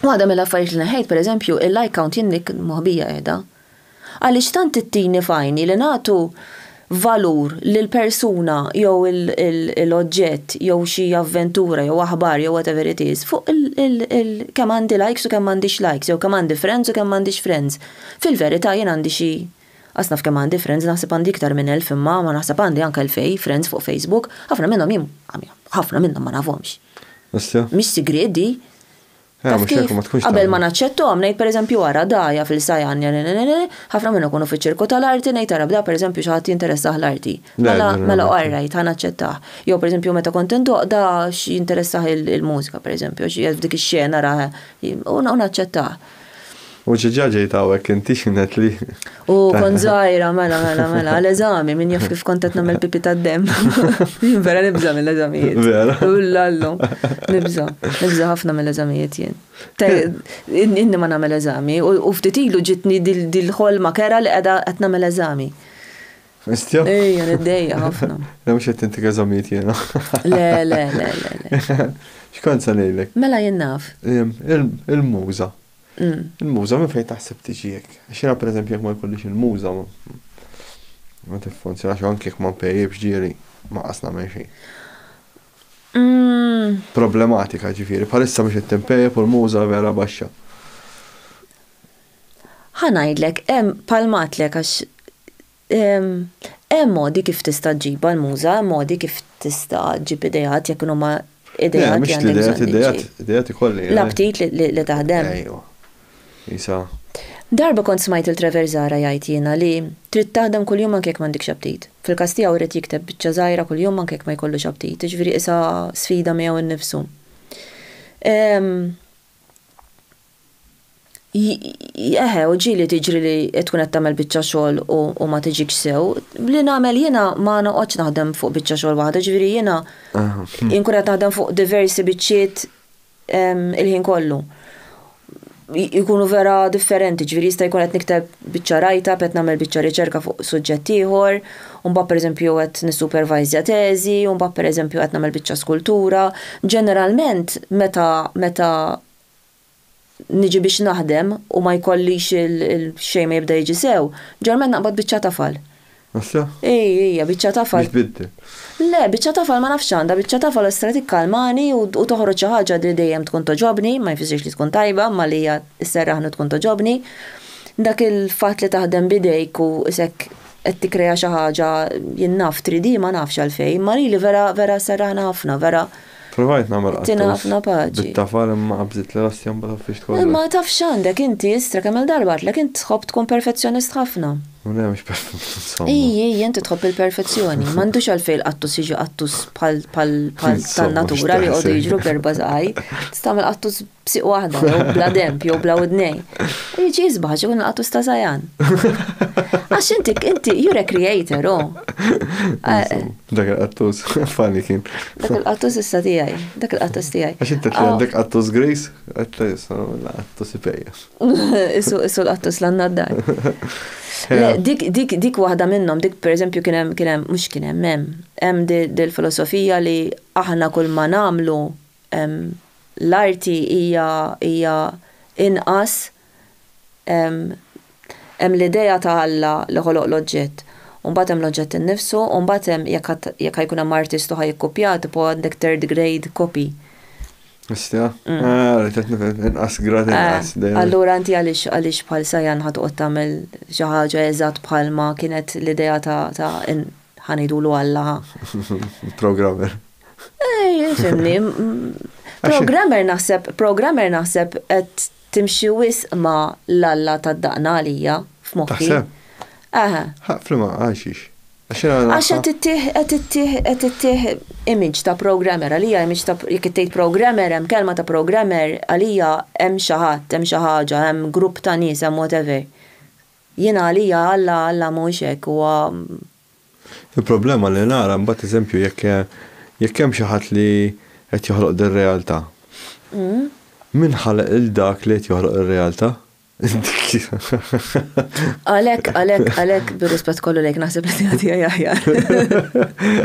Speaker 3: Waħda mill-affarijiet li neħejt pereżempju il-like count jinnik moħbija qiegħda. Għaliex tant ittini fajni li nagħtu valur lil persuna jew l-oġġett jew xi avventura jew aħbar jew whatever it is fuq kemm għandi likes u kemm m'għandix likes jew kemm għandi friends u kemm m'għandix friends. Fil-verità jien għandi xi Asnaf kemm għandi friends, naħseb għandi iktar minn 1000 imma ma naħseb għandi anke 2000 friends fuq Facebook, ħafna minnhom ma nafhomx. Mhix sigriet di. Qabel ma naċċettuhom ngħid pereżempju wara dajja fil-sajjan ħafna minnhom ikunu fiċ-ċirku tal-arti ngħid ara bda pereżempju xi ħadd jinteressah l-arti. Mela orrajt ħa naċċettah. Jew pereżempju meta kont intoqda xi jinteressah il-mużika pereżempju xi f'dik ix-xena ra u naċċettah.
Speaker 2: U ġeġaġej tawek inti xinet li.
Speaker 3: U kon żgħira mela għal-eżami min jaf kif kont qed nagħmel pipi tad-dem. Vera nibża mill-eżamijiet. Vera. Ullallu. Nibża ħafna mill-eżamijiet jien. Inni ma nagħmel eżami u ftit ilu ġitni dil-ħolma kera li qiegħda qed nagħmel eżami.
Speaker 2: Istja?
Speaker 3: Ejja niddejja ħafna.
Speaker 2: Le mhux qed intik eżamijiet jiena.
Speaker 3: Le.
Speaker 2: X'kont se ngħidlek?
Speaker 3: Mela jien naf.
Speaker 2: Il-muża. Il-muża minn fejn taħseb tiġijek. Xina per eżempju jekk ma jkollix il-muża ma tiffunzjonax anke jekk ma mpejjibx ġieri ma qasna minn xejn. Problematika ġifieri, bħalissa mhux qed timpejjeb u l-muża vera baxxa.
Speaker 3: Ħanajdlek hemm palmatlek għax hemm modi kif tista' ġiba l-muża, hemm modi kif tista' ġib idejat jekk huma
Speaker 2: idejat ikolli.
Speaker 3: L-aptit li taħdem.
Speaker 2: Isa.
Speaker 3: Darba kont smajt il-Trevor Zara jgħid jiena li trid taħdem kuljum anke jekk m'għandekx aptit. Fil-każ tiegħu rid jikteb biċċa żgħira kuljum anke jekk ma jkollux aptit. Jiġifieri isa sfida miegħu innifsu. U ġieli tiġri li tkun qed tagħmel biċċa xogħol u ma tiġikx sew. Li nagħmel jiena ma noqgħodx naħdem fuq biċċa xogħol waħda, ġifieri jiena inkun qed naħdem fuq diversi biċċiet il-ħin kollu. Jkunu vera differenti, ġifieri jista' jkun qed nikteb biċċa write-up, qed nagħmel biċċa riċerka fuq suġġett ieħor, u mbagħad pereżempju qed nissupervajżja teżi, u mbagħad pereżempju qed nagħmel biċċa skultura. Ġeneralment meta niġi biex naħdem u ma jkollix il-xejn ma jibda jiġi sew, ġeneralment naqbad biċċa tafal. Ejja, biċċa tafal. Le, biċċa tafal ma nafx għandha, biċċa tafal istra tikkalmani u toħroġ xi ħaġa li dejjem tkun toġobni, ma jfissirx li tkun tajba, ma li hija sserraħnu tkun toġobni. Dak il-fatt li taħdem bidejk u isek qed tikkrea xi ħaġa jinnaf 3D ma nafx għalfejn, ma li vera serraħna ħafna, vera.
Speaker 2: Provajt nagħmel
Speaker 3: tina ħafna paġi.
Speaker 2: Bit-tafal imma qabżit li rastjan bada fiex tkollha.
Speaker 3: Ma tafx għandek inti istra kemm il-darba għatlek int tħobb tkun perfezzjonist ħafna.
Speaker 2: Una mhix perfezzjoni.
Speaker 3: Inti tħobb il-perfezzjoni. M'għandux għalfejn qattus jiġi qattus bħal tan-natura li qogħdu jiġru b'erba' żgħaj. Tistgħmel qattus b'siq waħda, jew bla demp, jew bla udnej. Jiġi jisbaħ ikun qattus ta' żajan. Għax inti you're a creator,
Speaker 2: Dak il-qattus, fanni kien.
Speaker 3: Dak il-qattus issa tiegħi, dak il-qattus tiegħi.
Speaker 2: Għax inti għandek qattus gris, qattus ipejja.
Speaker 3: Issu l-qattus l-annaddan. Dik waħda minnhom, dik pereżempju kien hemm dil-filosofija li aħna kull ma nagħmlu l-arti hija inqas hemm l-idea ta' Alla li ħoloq l-oġġett. U mbagħad hemm l-oġġett innifsu, u mbagħad hemm jekk ħajkun hemm artist u ħajkoppjat tipo għandek third grade copy.
Speaker 2: Istja? Inqas grad inqas.
Speaker 3: Allura inti għaliex bħal sajan ħadqod tagħmel xi ħaġa eżatt bħalma kienet l-idea ta' ħanidulu Alla.
Speaker 2: Programmer.
Speaker 3: Fimni. Programmer naħseb qed timxi wisq ma l-Alla tad-daqna għalija f'moħħi.
Speaker 2: Flima, għaxix.
Speaker 3: Għax qed ittieħ image ta' programmer għalija, image ta' jekk ittejt programmer, hemm kelma ta' programmer għalija hemm xi ħadd, hemm xi ħaġa, hemm grupp ta' nies, hemm whatever. Jiena għalija Alla mhux hekk huwa.
Speaker 2: Il-problema li nara mbagħad eżempju jekk hemm xi ħadd li qed joħloq dir-realtà. Min ħalaq il-dak li qed joħloq ir-realtà?
Speaker 3: Għalek bir-rispett kollu lejk naħseb li tiegħi aħjar.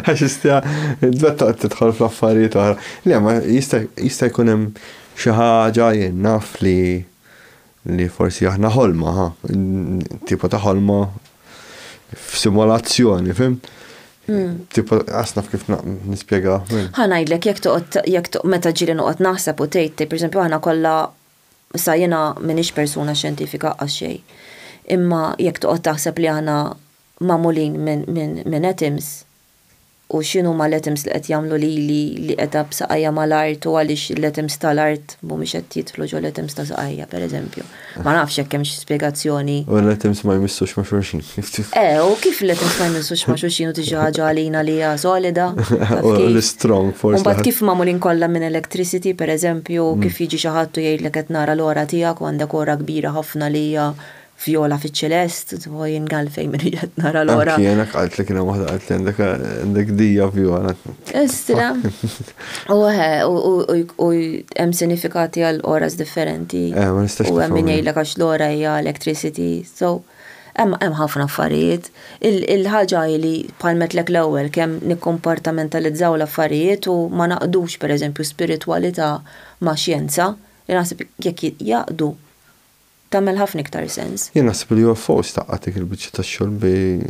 Speaker 2: Għax istja dwetta tidħol fl-affarijiet oħra. Le ma jista' jkun hemm xi ħaġa jien naf li forsi aħna ħolma, tipo ta' ħolma f'simulazzjoni, fim? Tipo asnaf kif nispjega.
Speaker 3: Ħanajdlek jekk meta ġieli noqgħod naħseb u tgħid, pereżempju aħna kollha sa jiena m'iniex persuna xjentifika għax xejn. Imma jekk toqgħod taħseb li aħna magħmulin minn atoms u x'inhu ma l-atoms li qed jagħmlu li qed b'saqajja mal-art u għaliex l-atoms tal-art mhumiex qed jidħlu ġol l-atoms ta' saqajja pereżempju. Ma nafx hekk hemm xi spjegazzjoni.
Speaker 2: U l-atoms ma jmissux ma' xulxin.
Speaker 3: U kif l-atoms ma jmissux ma' xulxin u tiġi ħaġa għalina li hija solida.
Speaker 2: U l-strong forsi.
Speaker 3: Mbagħad kif magħmulin kollha minn electricity pereżempju, kif jiġi xi ħadd u jgħidlek qed nara l-ora tiegħek u għandek ora kbira ħafna li hija viola fiċ-ċelest, u jingal fejn minn qed nara l-ora.
Speaker 2: Kienek għalt li kiena waħda għalt li għandek dija viola.
Speaker 3: Istra. U hemm sinifikati għal oras differenti. U hemm min jgħidlek għax l-ora hija electricity. So hemm ħafna affarijiet. Il-ħaġa li bħalmetlek l-ewwel kemm nikkompartamentalizzaw l-affarijiet u ma naqdux pereżempju spiritwalità ma' xjenza, li naħseb jekk jaqdu tagħmel ħafna iktar sens.
Speaker 2: Jien naħseb li UFOs taqqatik il-biċċa tax-xogħol bejn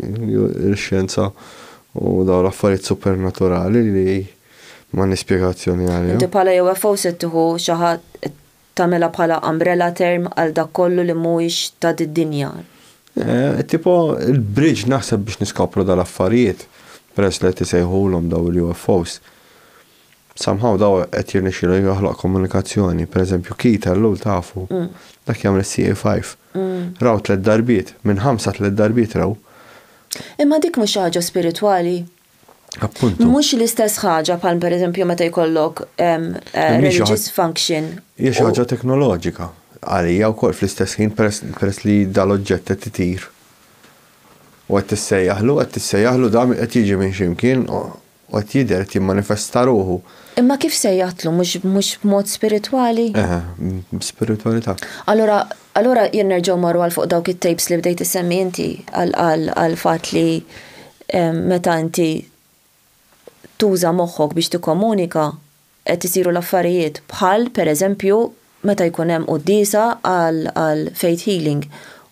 Speaker 2: il-xjenza u dawn l-affarijiet supernaturali li ma nispjegazzjoni għalihom.
Speaker 3: Inti bħala UFO se tieħu xi ħadd tagħmilha bħala umbrella term għal dak kollu li mhuwiex ta' dinja.
Speaker 2: Tipo il-bridge naħseb biex niskopru dal-affarijiet peress li qed isejħulhom daw il-UFOs. Somehow daw qed jirnexxielu joħloq komunikazzjoni, pereżempju Kita l-lul tafu. Dak jagħmel CA5. Raw 3 darbiet, minn 5 3 darbiet raw.
Speaker 3: Imma dik mhux ħaġa spiritwali.
Speaker 2: Appuntu.
Speaker 3: Mhux l-istess ħaġa bħal pereżempju meta jkollok religious function.
Speaker 2: Hija xi ħaġa teknoloġika. Għalija wkoll fl-istess ħin peress li dal-oġġett qed itir. U qed tissejjaħlu da qed jiġi minn x'imkien u qed jidher qed jimmanifesta ruħu.
Speaker 3: Imma kif sejjaħtlu mhux b'mod spiritwali?
Speaker 2: Spiritualità.
Speaker 3: Allura jien nerġgħu marru għal fuq dawk it-tapes li bdejt issemmi inti għal fatt li meta inti tuża moħħok biex tikkomunika qed isiru l-affarijiet bħal pereżempju meta jkun hemm qudiesa għal faith healing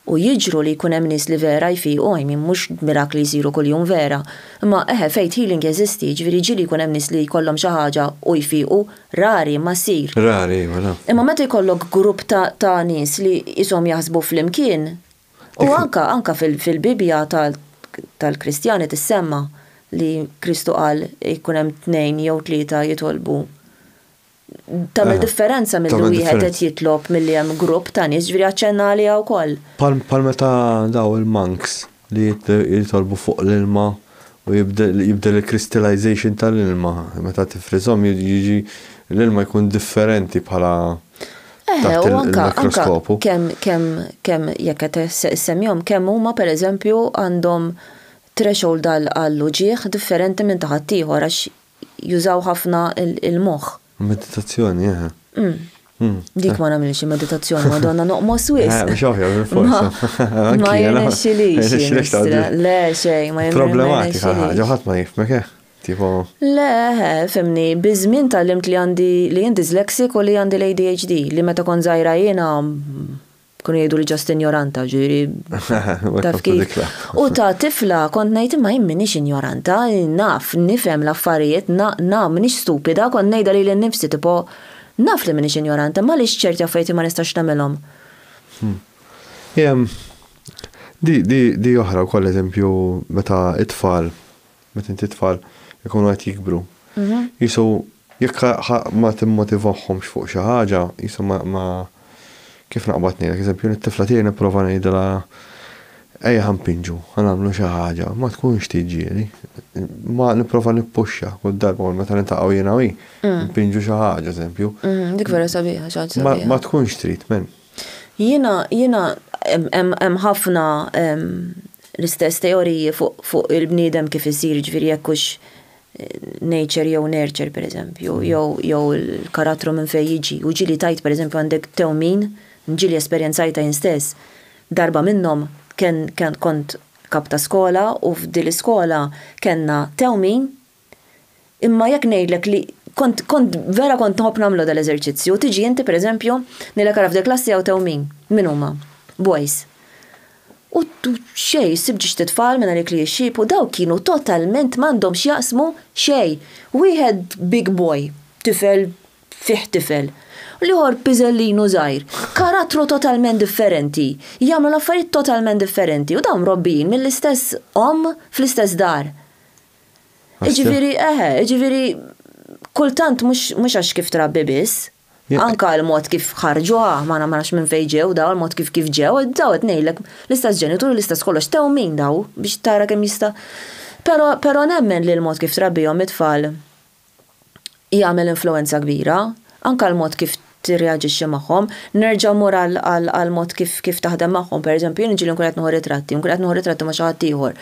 Speaker 3: u jiġru li jkun hemm nies li vera jfiqu minn mhux mirakli jsiru kuljum vera. Imma faith healing jeżisti, ġifieri ġieli jkun hemm nies li jkollhom xi ħaġa u jfiqu rari ma ssir.
Speaker 2: Rari, wara.
Speaker 3: Imma meta jkollok grupp ta' nies li ishom jaħsbu flimkien u anka fil-Bibja tal-Kristjani tissemma li Kristu qal jkun hemm 2 jew 3 jitolbu. Tagħmel differenza milli wieħed qed jitlob milli hemm grupp ta' nies ġifieri aċċenna għaliha wkoll.
Speaker 2: Pal meta daw il-monks li jitolbu fuq l-ilma u jibda l-crystallization tal-ilma. Meta tifrizhom jiġi l-ilma jkun differenti bħala taħt il-mikroskopu.
Speaker 3: Kemm jekk qed semmihom kemm huma pereżempju għandhom threshold għall-uġieħ differenti minn taħat ieħor għax jużaw ħafna il-moħħ.
Speaker 2: Meditazzjoni,
Speaker 3: Dik ma nagħmilx meditazzjoni, Madonna noqmos wis.
Speaker 2: Mhux ovvja bil-forsa.
Speaker 3: Ma jirnexxilix. Le xejn, ma
Speaker 2: problematika ħaġa ħadd ma jifmek tipo.
Speaker 3: Le, femni, biżmien tallimt li għandi dyslexic u li għandi l-ADHD li meta kon żgħira jiena kun jgħidu li ġast ignoranta, ġiri taf kif. U ta' tifla kont ngħid imma jien m'iniex ignoranta, naf, nifhem l-affarijiet, m'iniex stupida, kont ngħidha li l-nifsi tipo naf li m'iniex ignoranta, ma lix ċerti affarijiet ma nistax nagħmilhom.
Speaker 2: Di oħra wkoll eżempju meta inti tfal ikunu qed jikbru. Jisu jekk ma timmotivahomx fuq xi ħaġa, jisu ma kif naqbad ngħidlek, eżempju it-tifla tiegħi nipprova ngħidilha ejja ħampinġu, ħanagħmlu xi ħaġa, ma tkunx tiġieli. Ma nipprova nippuxxa kull darba meta niltaqgħu jiena wi, npinġu xi ħaġa eżempju.
Speaker 3: Dik vera sabiħa, xi ħaġa sabiħa.
Speaker 2: Ma tkunx trid men.
Speaker 3: Jiena hemm ħafna l-istess teoriji fuq il-bniedem kif isir, ġifieri jekk hux nature jew nurture pereżempju, jew il-karattru minn fejn jiġi. U ġieli tajt pereżempju għandek tewmin, ġieli esperjenzajta jien stess. Darba minnhom kont kap ta' skola u f'din l-iskola kellna tewmin, imma jekk ngħidlek li kont nħobb nagħmlu dal-eżerċizzju, tiġi inti pereżempju nilek ara f'dil klassi jew tewmin. Min huma? Boys. U xej, sibġiġ titfall minna li jixxib u daw kienu totalment mandom xjaqsmu xej. Wieħed big boy, tifel, fih tifel. Liħor piżellinu żgħir, karattru totalment differenti, jagħmlu l-affarijiet totalment differenti u dawn robbin mill-istess fl-istess dar. Ġifieri kultant mhux għax kif trabbi biss. Anka l-mod kif ħarġu, ma nafx minn fejn ġew, daw l-mod kif ġew, daw qed ngħidlek l-istess ġenitur, l-istess kollox tew min daw biex tara kemm jista'. Però nemmen li l-mod kif trabbihom it-tfal jagħmel influenza kbira, anka l-mod kif tirreaġixxi magħhom, nerġa' mur għal-mod kif taħdem magħhom, pereżempju jien niġieli nkun qed nieħu ritratti ma' xi ħadd ieħor.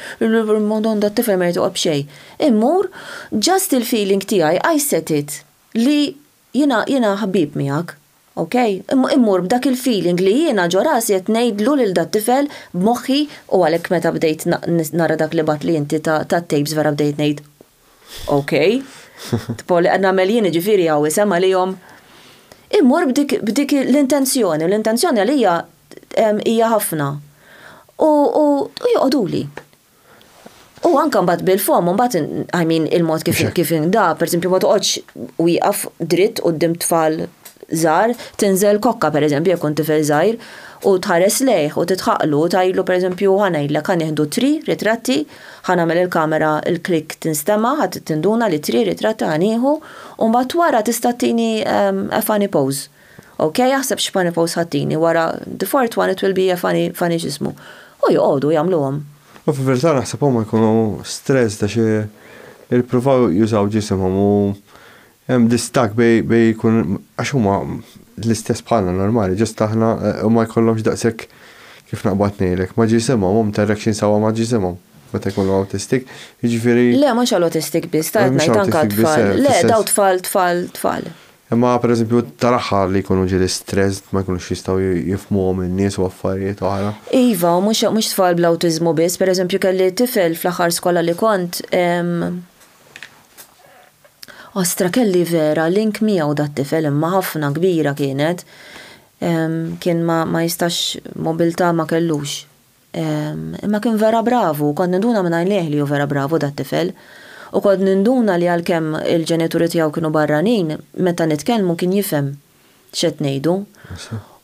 Speaker 3: Madonna dat-tifel ma jtoqgħod b'xejn. Immur just il-feeling tiegħi I set it li jiena ħabib miegħek, okay? Immur b'dak il-feeling li jiena ġo rasi qed ngħidlu lil dat tifel b'moħħi u għalhekk meta bdejt nara dak li bat li inti ta' tapes vera bdejt ngħid okay. Tipo li qed nagħmel jien ġifieri hawn isema lihom immur b'dik l-intenzjoni għalija hija ħafna. U joqgħoduli. U anka mbagħad bil-fom, mbagħad il-mod kif da, pereżempju ma toqgħodx wieqaf dritt quddiem tfal żgħar, tinżel kokka pereżempju jekk kont tifel żgħir u tħares lejh u titħaqlu tgħidlu pereżempju ħanejdlek ħanieħdu 3 ritratti, ħanagħmel il-kamera il-klik tinstema' ħadd tinduna li 3 ritratti ħanieħu u mbagħad wara tista' tini a funny pose. Okay, jaħseb x'funny pose ħattini wara the fourth one it will be a funny ġismu. U joqogħdu jagħmluhom.
Speaker 2: U fil-verità naħseb huma jkunu stress ta' xi jippruvaw jużaw ġisimhom u hemm distak bej jkun għax huma l-istess bħalna normali, ġust aħna huma jkollhomx daqshekk kif naqbad ngħidlek ma ġisimhom direction sawa ma ġisimhom meta jkunu autistic, jiġifieri. Le mhux
Speaker 3: għall-autistic biss, ta' ngħid anke tfal. Le daw tfal.
Speaker 2: Imma pereżempju taraħħa li jkunu ġieli stress ma jkunux jistgħu jifhmuhom in-nies u affarijiet oħra.
Speaker 3: Iva, mhux tfal bl-awtiżmu biss, pereżempju kelli tifel fl-aħħar skola li kont ostra kelli vera link miegħu dat-tifel imma ħafna kbira kienet. Kien ma jistax mobilità ma kellux. Imma kien vera bravu, kont ninduna minn għajnejh li hu vera bravu dat-tifel. U kod ninduna li għal-kem il-ġenituri tiegħu kienu barranin, meta nitkellmu kien jifhem x'qed ngħidu.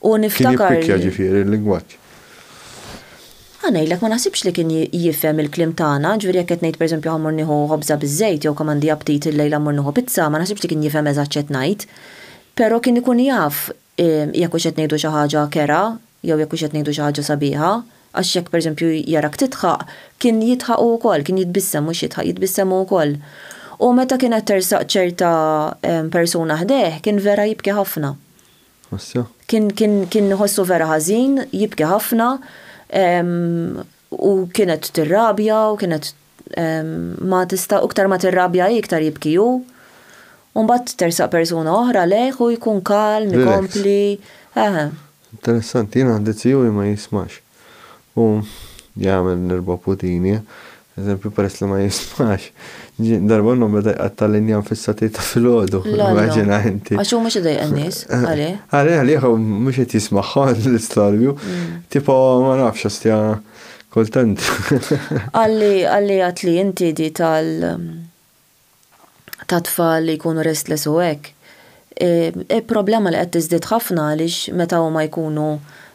Speaker 3: U niftakar.
Speaker 2: Kien jippikja ġifieri l-lingwaġġ.
Speaker 3: Ngħidlek ma naħsibx li kien jifhem il-kliem tagħna, ġifieri jekk qed ngħid pereżempju ħammur nieħu ħobża biż-żejt jew kemm għandi aptit il-lejla mmur nieħu pizza, ma naħsibx li kien jifhem eżatt x'qed ngħid. Però kien ikun jaf jekk hux qed ngħidu xi ħaġa kera, jew jekk hux qed ngħidu xi ħaġa sabiħa, Għax jekk pereżempju jarak titħaq, kien jitħaq ukoll, kien jitbissem mhux jitħaq jitbissem ukoll. U meta kienet tersaq ċerta persuna ħdeh, kien vera jibki ħafna. Kien ħossu vera ħażin, jibki ħafna, u kienet tirrabja u kienet ma tista' iktar ma tirrabja iktar jibki hu. U mbagħad tersaq persuna oħra leħ u jkun kalm, ikompli.
Speaker 2: Interessanti, jiena għandi tziju ma jismax. U jagħmel nerba putini, eżempju peress li ma jismax. Darba n-nom beda għattalinjan fissatita fil-ħodu. Immaġina inti.
Speaker 3: Għaxu mux id-daj għannis, għali?
Speaker 2: Għali, mux jt jismaħħon l-istorju. Tipo, ma nafx, għastja kontent.
Speaker 3: Għalli għatli inti di tal-tfal li jkunu restless u għek. Il-problema li għed tizdit ħafna għalix meta u ma jkunu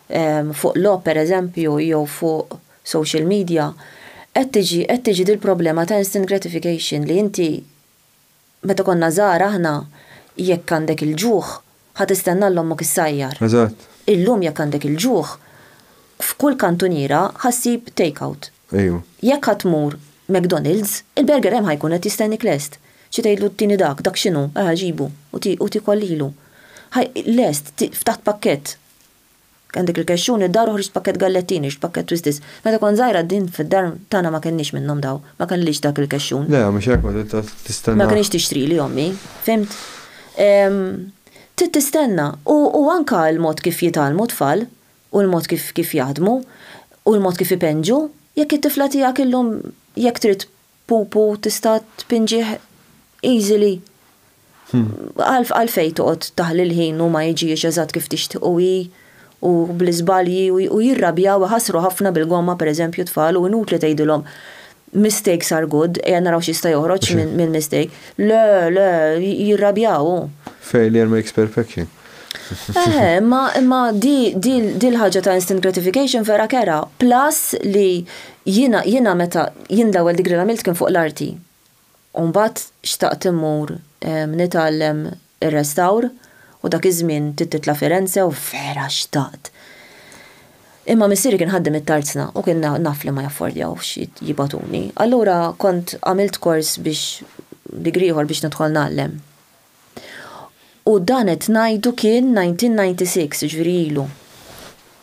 Speaker 3: fuq l-op, per eżempju, jew fuq social media, qed tiġi dil-problema ta' instant gratification li inti meta konna żgħar aħna jekk għandek il-ġuħ ħad istenna l-ommok issajjar.
Speaker 2: Eżatt.
Speaker 3: Illum jekk għandek il-ġuħ f'kull kantuniera ħassib take-out.
Speaker 2: Ejju. Jekk
Speaker 3: ħadd tmur McDonald's, il-burger hemm ħajkun qed jistennik lest. Xi tgħidlu ttini dak x'inhu, ġibu u tikollilu. Lest ftaħt pakkett. Għandek il-kexxun id-dar uħriġ pakket gallettini, pakket twistis. Meta kon żgħira din fid-dar tagħna ma kenniex minnhom daw, ma kellix dak il-kexxun.
Speaker 2: Le, mhux hekk tistenna.
Speaker 3: Ma kienx tixtri li ommi, fimt? Tistenna u anka l-mod kif jitalmu tfal u l-mod kif jaħdmu u l-mod kif ipenġu, jekk it-tifla tiegħek illum jekk trid pupu tista' tpinġih easily. Għalfejn toqgħod taħli l-ħin u ma jiġix eżatt kif tixtieq u bl-iżbalji u jirrabjaw ħasru ħafna bil-gomma per eżempju tfal u inutli tgħidilhom mistakes are good, naraw x'jista' joħroġ minn mistake. Le, jirrabjaw.
Speaker 2: Failure makes perfection.
Speaker 3: Ma di l-ħaġa ta' instant gratification vera kera. Plus li jiena meta jien l-ewwel digri għamilt kien fuq l-arti. U mbagħad xtaqt immur nitgħallem ir-restawr u dak iż-żmien titla Firenze u vera xtaqt. Imma missieri kien ħaddem it-tarzna u kien naf li ma jaffordjawx jibatuni. Allura kont għamilt kors biex digri ieħor biex nidħol nagħlem. U dan qed ngħidu kien 1996 ġifieri ilu.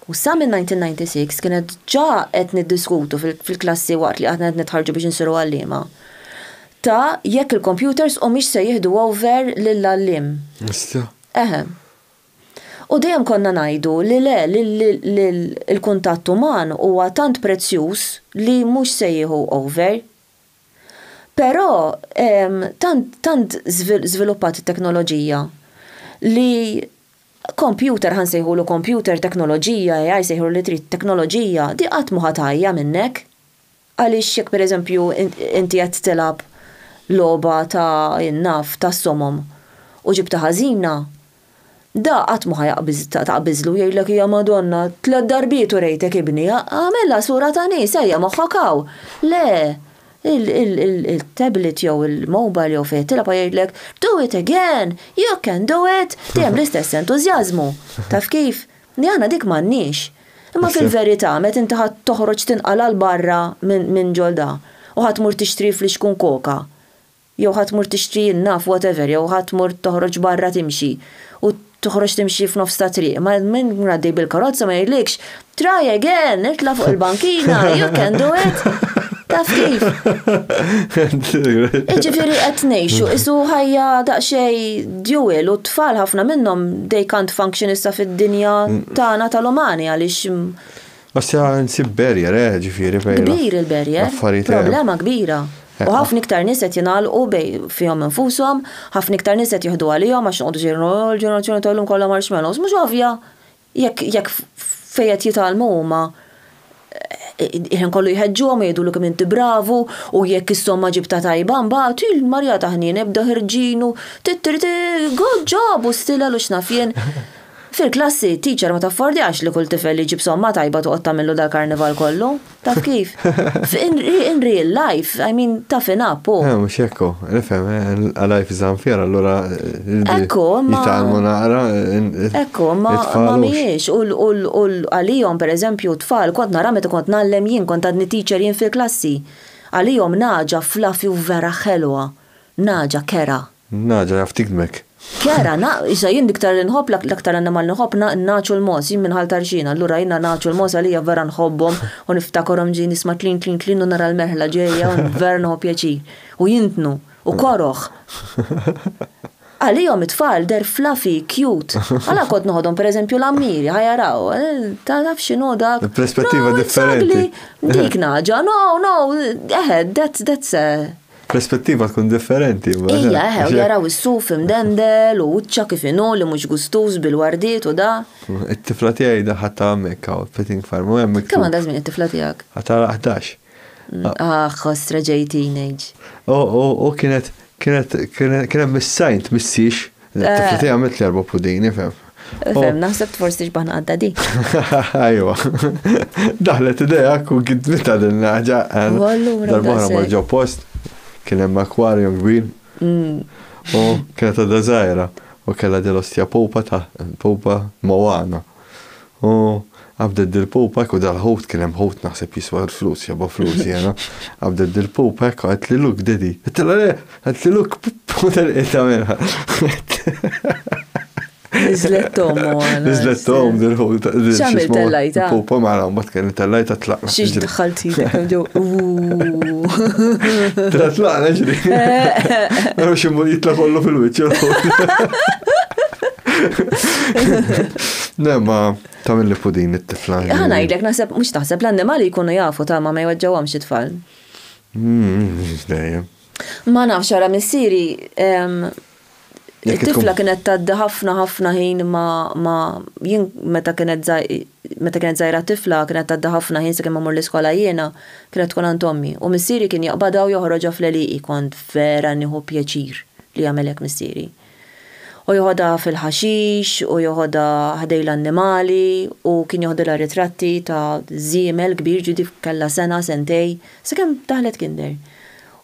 Speaker 3: U sa minn 1996 kienet ġa qed niddiskutu fil-klassi waqt li qatt qed nitħarġu biex insiru għalliema. Ta' jekk il-computers u mhix se jieħdu over lill-għalliem. U dejjem konna ngħidu li il-kuntatt uman huwa tant prezzjuż li mhux se jieħu over. Però tant żviluppat it-teknoloġija li computer ħansejħulu computer teknoloġija AI sejħu li trid teknoloġija di qatt mu ħatajja minnek. Għaliex jekk pereżempju inti qed tilab logħba ta' innaf ta' somom u ġibta ħażina, da qatt mu ħajaqbiżlu jgħidlek hija Madonna 3 darbiet u rejtek ibni, għamella sura ta' nies ejja moħħakaw. Le, il-tablet jew il-mobile jew fejn tilab jgħidlek do it again, you can do it, dejjem l-istess entużjażmu. Taf kif? Aħna dik m'għandniex. Imma fil-verità meta inti ħadd toħroġ tinqala l barra minn ġolda u ħadd mur tixtri fl-ixkun koka. Jew ħadd mur tixtri naf whatever, jew ħadd mur toħroġ barra timxi u toħroġ timxi f'nofs ta' triq. Ma minn għaddej bil-karozza ma jgħidlekx try again, itla fuq il-bankina, you can do it. Taf kif? Ġifieri qed ngħixu isu ħajja daqsxejn djuwel u tfal ħafna minnhom they can't function issa fid-dinja tagħna tal-umani għaliex.
Speaker 2: Osja nsib barrier, ġifieri bejn.
Speaker 3: Kbir il-barrier, problema kbira. U ħafna iktar nies qed jingħalqu bej fihom infushom, ħafna iktar nies qed jieħdu għalihom għax noqogħdu ġenerazzjoni tagħhom kollha marshmallows. Mhux ovvja jekk fejn qed jitalmu huma ħin kollu jħeġġuhom jgħidulu kemm inti bravu u jekk is-somma ġibta tajba mbagħad il-Marja taħnien ebda ħirġinu good job u stila lux naf jien. Fil-klassi, teacher ma taffordjax li kull tifel li ġib somma tajba toqgħod tagħmillu dal-karnival kollu. Taf kif? In real life, I mean, toughen up,
Speaker 2: Mux ekku, nifhem, life is unfair, allura
Speaker 3: Ekku, ma-
Speaker 2: jitalmu naqra.
Speaker 3: Ekku, ma mhijiex u għalihom pereżempju tfal kont nara meta kont nallem jien kont għadni teacher jien fil-klassi. Għalihom naġa fluffy u vera ħelwa. Naġa kera.
Speaker 2: Naġa jaftikmek.
Speaker 3: Kera, isa jien diktar l-nħob, l-aktar annimal nħob naċu l-mos, jien minnħal tarxina, allura jina naċu l-mos għalija vera nħobbom, u niftakorom ġi nisma klin u nara l-merħla ġeja, u vera nħob pjaċir. U jintnu, u koroħ. Għalijom it-tfal, der fluffy, cute. Għala kont noħodom, per eżempju, l-ammiri, ħajaraw, ta' nafxinu dak.
Speaker 2: Perspettiva differenti.
Speaker 3: Dik naġa, no, that's
Speaker 2: Perspettiva tkun differenti.
Speaker 3: Ija, u jaraw is-suf imdendel u uċċa kif inhu li mhux gustuż bil-wardiet u da.
Speaker 2: It-tifla tiegħi daħħat hemmhekk hawn petting farm u hemmhekk.
Speaker 3: Kemm għandha żmien it-tifla tiegħek?
Speaker 2: Ħata 11.
Speaker 3: Ħosra ġej teenage.
Speaker 2: U kien hemm mis-sajnt missiex. It-tifla tiegħi għamilt li 4 pudini, fem.
Speaker 3: Fem, naħseb forsi xbaħna għadda di.
Speaker 2: Ajwa. Daħlet idejak u gidmita din naġa. Darbohra marġaw post. Kien hemm akwarium kbir. U kienet għadha żgħira u kellha dil-ostja pupa Moana. U għabdet dil-pupa u dal-ħut kien hemm ħut naħseb jiswa l-flus, jabba flus jena. Għabdet dil-pupa għat li look dedi. Għat li look u tal-qita minha.
Speaker 3: Nizlettom Moana.
Speaker 2: Nizlettom dil-ħut.
Speaker 3: X'għamil tellajta?
Speaker 2: Pupa mara mbagħad kien tellajta tlaqna.
Speaker 3: Xiex dħaltitek ġew.
Speaker 2: Tlaqna ġri. Għaw ximmu jitla kollu fil-wiċċ. Nemma tamil li pudin it-tifla.
Speaker 3: Ħana jgħidlek naħseb, mux taħseb l-annimali jkunu jafu ta' ma jweġġawhomx it-tfal.
Speaker 2: Dejjem.
Speaker 3: Ma nafx ara missieri it-tifla kienet tadda ħafna ħin ma jien meta kienet żgħira tifla kienet tadda ħafna ħin sakemm mmur l-iskola jiena kienet tkun għand ommi u missieri kien jaqbadaw joħroġ fl-eliqi kont vera nieħu pjaċir li jagħmel hekk missieri. U joħodha fil-ħaxix u joħodha ħdej l-annimali u kien joħodha ritratti ta' żiemel kbir ġudi kellha sena sentej sakemm daħlet kinder.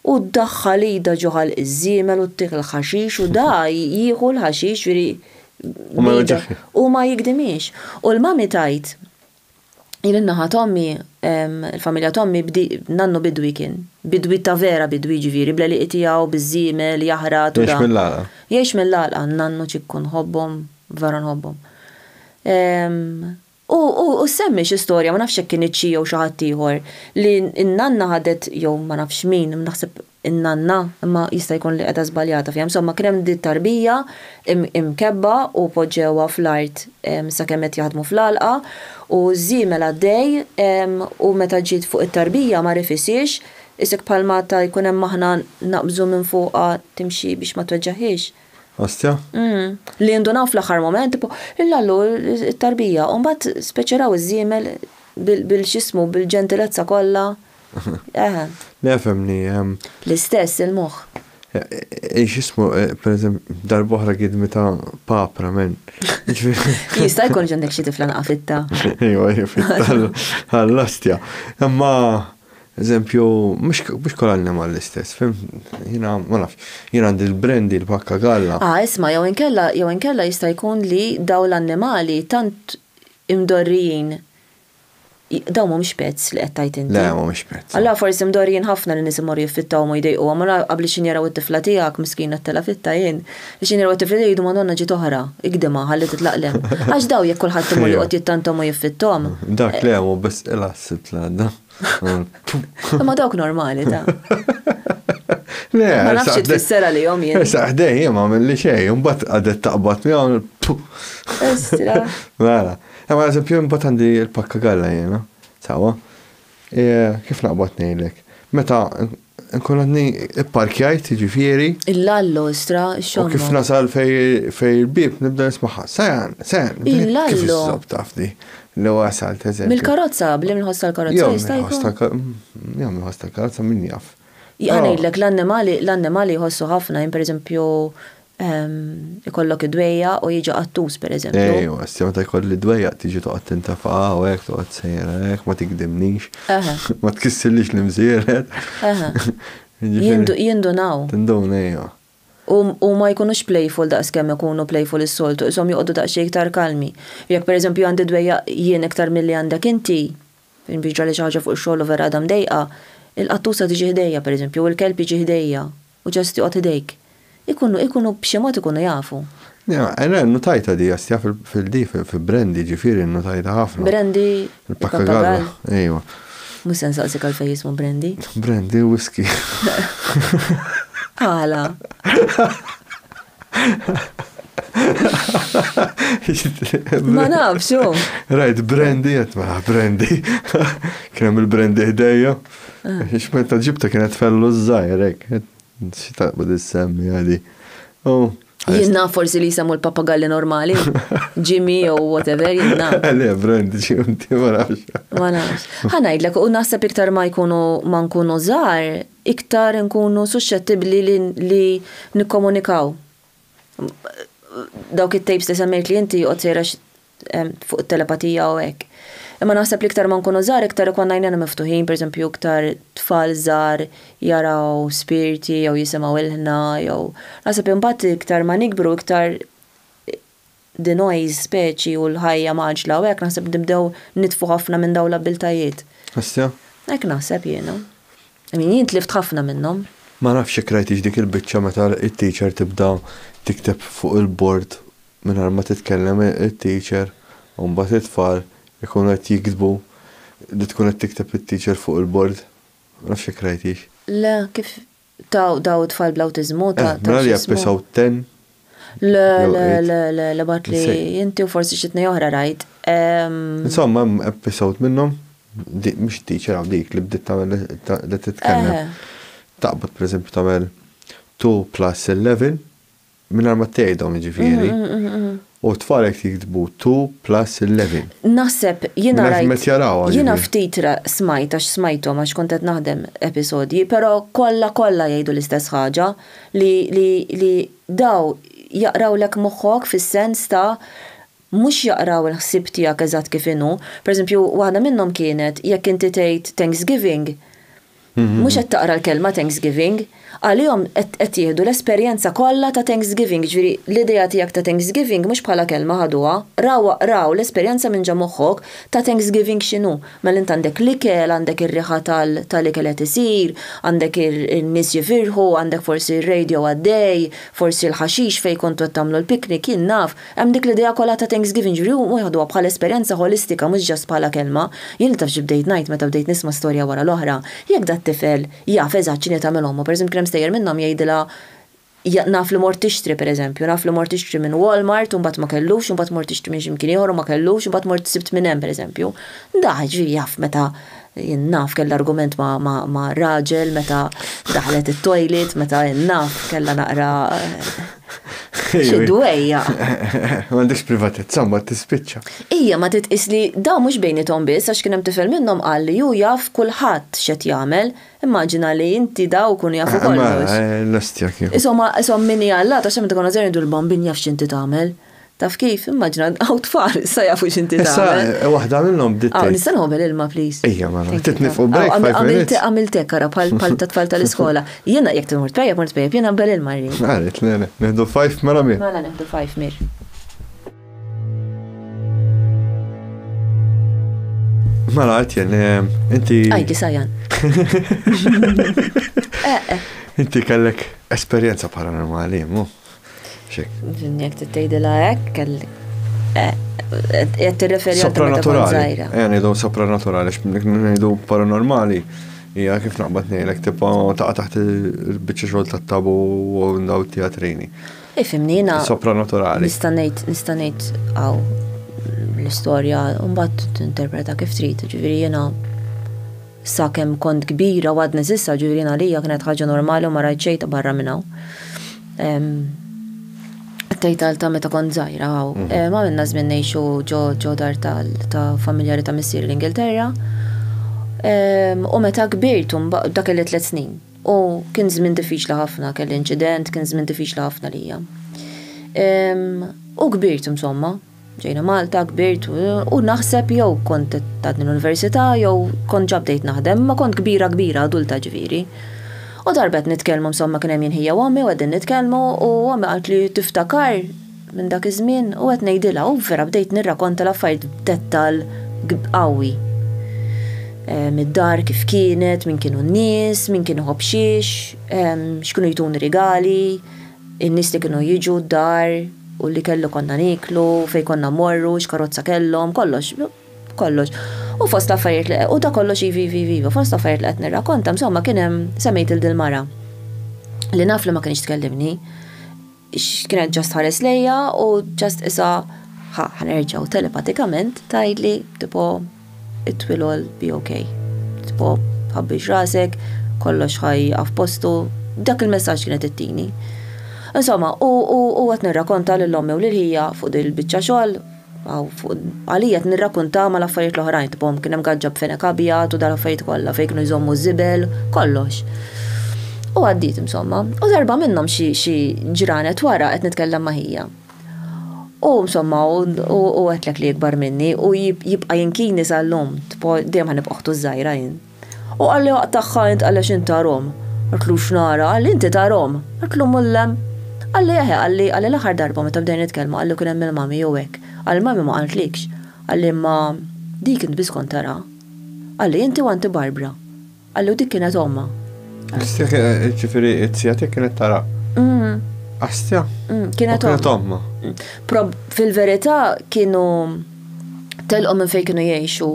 Speaker 3: U d-daħħal ida ġoħal iż-żiemel u t-tik il-ħaxix u da jieħu l-ħaxix u ma jikdimiex. U l-mami tajt, il-naħa tommi, il-familja tommi nannu bidwi kien. Bidwi ta' vera bidwi ġiviri, bla li itijaw biz-żiemel, jaħrat u da.
Speaker 2: Jiex mill-lalqa.
Speaker 3: Jiex mill-lalqa, nannu ċikkun ħobbom, vera nħobbom. U semmi x-istorja, ma nafx kien iċċi jew xi ħadd ieħor li n-nanna ħadet jew ma nafx min, naħseb in-nanna imma jista' jkun li qiegħda żbaljata fiha. Insomma kien hemm di tarbija imkebba u poġġewha fl-art sakemm qed jaħdmu fl-alqa u żiemel għaddej u meta ġiet fuq it-tarbija ma rifisiex isek bħalma ta' jkun hemm aħna naqbżu minn fuqha timxi biex ma tweġġaħiex.
Speaker 2: Ostja?
Speaker 3: Li jindunaw fl-axar moment, il-lallu il-tarbija, unbat speċeraw iż-żiemel bil-xismu, bil-ġentilezza kollha.
Speaker 2: Nefemni.
Speaker 3: L-istess il-moħ.
Speaker 2: Xismu, per eżempju, darbohra gidmita papra, men.
Speaker 3: Jista' jkun ġendek xi tifla naqfitta.
Speaker 2: Ejwa, fitta għall-ostja. Imma eżempju, mux kol annimal l-istess, fim, jina, ma nafx, jina għandi l-brendi, l-pakka galla.
Speaker 3: Isma, jew inkella jista' jkun li daw l-annimali tant imdorrijin, daw mhumiex pezz li qed tajt inti.
Speaker 2: Le, mhumiex pezz.
Speaker 3: Alla forsi mdorrijin ħafna li nisimgħu jiffittaw ma jdejqu, ma qabli xi jaraw it-tifla tiegħek miskina t-tela fitta jien. Li xi jaraw it-tifla jgħidu Madonna ġiet oħra, ikdimha ħalli titlaqlem. Għax daw jekk kulħadd imur joqgħod jittantom u jiffittom.
Speaker 2: Dak le hu biss il-assib l-għadda.
Speaker 3: Ma dawk normali ta'.
Speaker 2: Le,
Speaker 3: ma nafx tfissera li jom jien.
Speaker 2: Saħdej ma mill-li xej, mbagħad għadet taqbad miegħu.
Speaker 3: Estra.
Speaker 2: Mela. Ma eżempju mbagħad għandi l-pakka galla jiena. Sawa. Kif naqbad ngħidlek? Meta nkun għandni parkjajt ġifieri.
Speaker 3: Il-lallo istra, x'hom.
Speaker 2: U kif nasal fej il-bib nibda nismaħħa. Sejan.
Speaker 3: Il-lallo.
Speaker 2: Kif iżob taf di? Li wasalt eżempju.
Speaker 3: Mill-karozza, bli mill-ħosta l-karozza jista' jkun.
Speaker 2: Jew mill-ħosta l-karozza min jaf.
Speaker 3: Jgħanajdlek l-annimali jħossu ħafna, per eżempju, ikollok id-dwejja u jiġi qattus pereżempju.
Speaker 2: Ejju, għasti meta jkolli d-dwejja tiġi toqgħod tintafa' u hekk toqgħod sejra hekk ma tikdimnix. Ma tkissillix l-imżielet.
Speaker 3: Jindunaw.
Speaker 2: Tindun ejju.
Speaker 3: U ma jkunux playful daqskemm ikunu playful is-soltu, ishom joqogħdu daqsxejn iktar kalmi. Jekk pereżempju għandi dwejja jien iktar milli għandek inti, fejn biġra li xi ħaġa fuq ix-xogħol u vera għadha mdejqa, il-qattusa tiġi ħdejja pereżempju, u l-kelb jiġi ħdejja u ġast joqgħod ħdejk. Ikunu b'xi mod ikunu jafu.
Speaker 2: Għana notajta di għastja fil-di, fil-Brandy ġifiri notajta ħafna.
Speaker 3: Brandy,
Speaker 2: il-Pappagall. Ejwa.
Speaker 3: Mus sensaqsik għal-fej jismu Brandy?
Speaker 2: Brandy whisky.
Speaker 3: Għala. Ma nafxu.
Speaker 2: Rajt, Brandy, jatma, Brandy. Kienem il-Brandy ħdejja. Xmenta ġibta kienet fellu zzajrek. Xitaqbu dis-semmi għadi.
Speaker 3: Jinnna forsi li jisamu l-pappagalli normali. Jimmy o whatever, jinnna.
Speaker 2: Għalli, Brandy, ġimti, ma nafx.
Speaker 3: Ma nafx. Ħanajdlek, u naħseb iktar ma nkunu zar, iktar nkunu suscettibli li nikkomunikaw. Dawk it-tapes li semmejt li inti sejra fuq telepatija u hekk. Imma naħseb li iktar ma nkunu żgħar iktar ikun għajnejna miftuħin, pereżempju iktar tfal żgħar jaraw spiriti jew jisimgħu ilħna jew naħseb imbagħad iktar ma nikbru iktar the noise speċi u l-ħajja maġla u hekk naħseb nibdew nitfu ħafna minn dawn l-abbiltajiet.
Speaker 2: Astja?
Speaker 3: Hekk naħseb jiena. Jien tlift ħafna minnhom.
Speaker 2: Ma nafx krajtix dik il-biċċa meta it-teacher tibda tikteb fuq il-bord mingħajr ma titkellem it-teacher u mbagħad it-tfal ikunu qed jiktbu li tkun qed tikteb it-teacher fuq il-bord. Ma nafx krajtix. Le,
Speaker 3: kif daw tfal bl-awtiżmu ta'
Speaker 2: mela li episode 10.
Speaker 3: Le, bat li inti u forsi xitni oħra rajt.
Speaker 2: Insomma, episode minnhom mhux teacher għaw dik li bdiet tagħmel li titkellem. Taqbad pereżempju tagħmel 2 plus 11 mingħajr ma tgħidhom jiġifieri. U tfalek tiktbu 2 plus 11.
Speaker 3: Naħseb jiena rajt. Jiena ftit smajt għax smajthom għax kont qed naħdem episodji, però kollha jgħidu l-istess ħaġa li daw jaqrawlek moħħok fis-sens ta' mhux jaqraw il-ħsieb tiegħek eżatt kif inhu. Pereżempju, waħda minnhom kienet jekk inti tgħid Thanksgiving. Mhux qed taqra l-kelma Thanksgiving, għalihom qed jieħdu l-esperjenza kollha ta' Thanksgiving, ġifieri l-idea tiegħek ta' Thanksgiving mhux bħala kelma ħaduha, raw l-esperjenza minn ġa moħħok ta' Thanksgiving x'inhu. Mela int għandek l-ikel, għandek ir-riħa tal-ikel qed isir, għandek in-nies jifirħu, għandek forsi r-radio għaddej, forsi l-ħaxix fejn kontu qed tagħmlu l-piknik, jien naf, hemm dik l-idea kollha ta' Thanksgiving, ġifieri huma jieħduha bħala esperjenza holistika mhux ġast bħala kelma. Jien taf xi bdejt ngħid meta bdejt nisma' storja wara l-oħra, jekk tifel jaf eżatt x'inhi tagħmelhom, pereżempju kemm stejjer minnhom jgħidilha naf li mort tixtri pereżempju, naf li mort tixtri minn Walmart u mbagħad ma kellux, u mbagħad mort tixtri minn x'imkien ieħor u ma kellux, u mbagħad mort sibt minn hemm pereżempju. Ġifieri jaf meta naf kellha argument ma' raġel meta daħlet it-toilet, meta naf kellha naqra xidwejja.
Speaker 2: M'għandix privatezza ma tispiċċa.
Speaker 3: Ija ma titqis li da mhux bejnietom biss għax kien hemm tifel minnhom qal li ju jaf kulħadd x'qed jagħmel, immaġina li inti daw kun jafu kollox.
Speaker 2: L-ostja kif.
Speaker 3: Isom min jalla ta' xemm tkun għażar jdu l-bambin jaf x'inti tagħmel. Taf kif, immaġina għaw tfal sa jafu x'inti tagħmel.
Speaker 2: Issa waħda minnhom bdiet.
Speaker 3: Nista' nħobel ilma please.
Speaker 2: Ejja ma titnifu break 5 minutes.
Speaker 3: Għamiltek kara bħal ta' tfal tal-iskola. Jiena jekk timur tpejjeb mort tpejjeb jiena nbel ilma rrid.
Speaker 2: Għalet neħdu 5 mela mir.
Speaker 3: Mela neħdu 5 mir.
Speaker 2: Mela għatjen, inti.
Speaker 3: Għajdi sajan.
Speaker 2: Inti kellek esperjenza paranormali, mu?
Speaker 3: Jek t-tejdila ek, kellek. Jek t-referi għal
Speaker 2: sopranaturali. Nidu sopranaturali, nidu paranormali. Ija kif naqbat nejlek, tipo taqa taħt il-bicċa xol tat-tabu u ndaw teatrini.
Speaker 3: Fimnina.
Speaker 2: Sopranaturali.
Speaker 3: Nistanejt għaw l-istoria, un-bat t-interpreta kif trid, ġiviri jena sa' kem kont kbira għadni sissa ġiviri jena lija kienet ħagġa normali u ma rajċejta barra minnaw. Tejtal ta' meta kont zaħira għaw. Ma minna zmin nejxu ġo dar ta' familjari ta' missier l-Ingilterra. U meta kbirtum dak li 3 snin. U kien żmien diffiċli ħafna, kelli inċident, kien żmien diffiċli ħafna lija. U kbirt insomma, ġejna Malta, kbirt u naħseb jew kont tadni l-università jew kont ġabdejt naħdem, ma kont kbira adulta ġifieri. U darbet nitkellmu insomma kien hemm jinħija għammi u għaddin nitkellmu u għammi qalt li tiftakar minn dak iż-żmien u qed ngħidilha u vera bdejt nirrakkonta l-affarijiet b'dettal qawwi. Mid-dar kif kienet, min kienu n-nies, min kienu ħobxiex, x'kienu jtuni rigali, in-nies li kienu jiġu d-dar u li kellu konna niklu, fej konna morru, x'karozza kellhom, kollox. U fost affarijiet li u da kollox viva, fost affarijiet li qed nirrakkonta, insomma kien hemm semmejt il-dilmara li naf li ma kienx tkellimni, kienet ġast ħares lejja u ġast isa ħanerġgħu telepatikament tgħidli tipo it will all be okay. Tipo ħabbix rasek, kollox ħajqaf postu, dak il-messaġġ kienet ittini. Insomma, u għat nirrakonta l-ommi u l-ħija fuq il-bicċa xogħol, għalija nirrakonta ma l-affarijiet l-oħrajn, tipo kien hemm gaġġab fejn kabijat u dal-affarijiet kollha fejn kienu jżommu żibel, kollox. U għaddit insomma, u darba minnhom xi ġranet wara qed nitkellem ma' ħija. U insomma, u għetlek li jikbar minni, u jibqa jinkini sal-lum, tipo dejjem ħanibqaħtu żgħira jien. U għalli waqt tagħha int għalli x'inta rom. Għatlu x'nara, għalli inti ta' rom. Għatlu mullem. Għalli l-aħħar darba meta bdejna nitkellmu għalli kien hemm il-mami jew hekk. Għalli mami ma qaltlikx. Għalli ma dik int biss kont tara. Għalli inti u anti Barbara. Għalli dik kienet omma.
Speaker 2: Ġifieri t-sijati kienet tara. Astja?
Speaker 3: Kienet
Speaker 2: omma.
Speaker 3: Fil-verità kienu telqom minn fejn kienu jgħixu,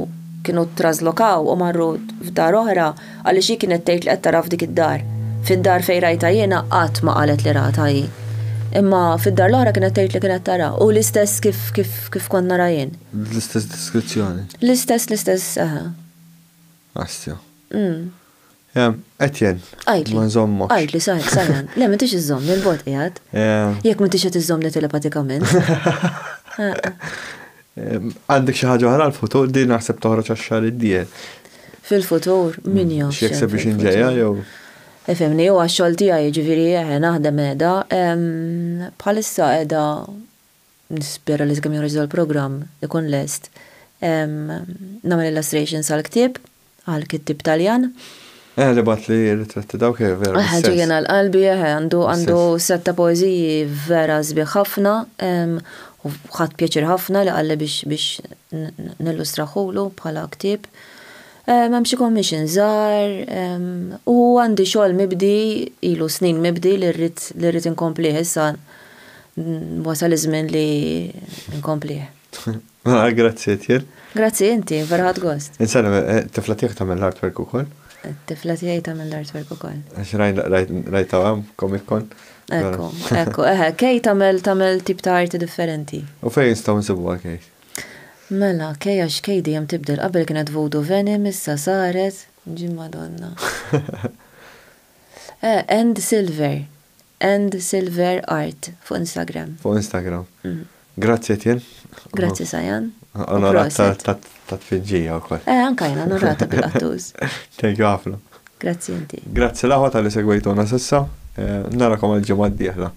Speaker 3: kienu trażlokaw u marru f'dar oħra għaliex xi kienet tgħid li qed tara f'dik id-dar. Fid-dar fejn rajta jiena qatt ma qalet li rata hi. Imma fid-dar l-oħra kienet tgħid li kienet tara u l-istess kif kont nara jien.
Speaker 2: L-istess deskrizzjoni.
Speaker 3: L-istess.
Speaker 2: Astja. Etjen.
Speaker 3: Għajtli.
Speaker 2: Ma nżommok.
Speaker 3: Għajtli, sajjan. Le, m'intix iżommni, il-bot qiegħed. Jekk m'intix qed iżommni telepatikament.
Speaker 2: Għandek xi ħaġa oħra l-futur di naħseb toħroġ għax-xahar id-dieħel.
Speaker 3: Fil-futur, min jaf.
Speaker 2: Xi exhibition ġejja jew.
Speaker 3: Efemni, u għax-xogħol tiegħi jiġifieri naħdem qiegħda. Bħalissa qiegħda nispera li żkemm jorġa l-programm ikun lest. Nagħmel illustrations għall-ktieb, għall-kittib Taljan.
Speaker 2: Li bat li ritratti dawk vera.
Speaker 3: Ġejjen għal-qalbi, għandu setta poeziji vera sbieħ ħafna, u ħadd pjaċir ħafna li għalli biex nillustraħulu bħala ktieb. Hemm xi commission żgħar, u għandi xogħol mibdi, ilu snin mibdi li rrid inkomplih issa wasal iż-żmien li nkomplih.
Speaker 2: Grazzi Etienne.
Speaker 3: Grazzi inti, vera ħadd gost.
Speaker 2: Insana, tifla tiegħek tagħmel l-artwork ukoll?
Speaker 3: Tifla tiegħi tagħmel l-artwork ukoll.
Speaker 2: Għax rajta għam, Comic-Con.
Speaker 3: Ekku, Kej tagħmel tip ta' arti differenti.
Speaker 2: U fejn nistgħu nsibuha Kej?
Speaker 3: Mela, Kej għax Kej dejjem tibdel qabel kienet Voodoo Venom, issa saret, ġim Madonna. And Silver Art fuq Instagram.
Speaker 2: Fuq Instagram. Grazzi Etienne.
Speaker 3: Grazzi Sajan.
Speaker 2: Onorata ta' tfiġġija wkoll.
Speaker 3: Anka jena onorata bil-qattuż.
Speaker 2: Thank you ħafna.
Speaker 3: Grazzi inti.
Speaker 2: Grazzi l-aħwa tal-li segwejtuna sissa. Narakom għal-ġimgħa d-dieħla.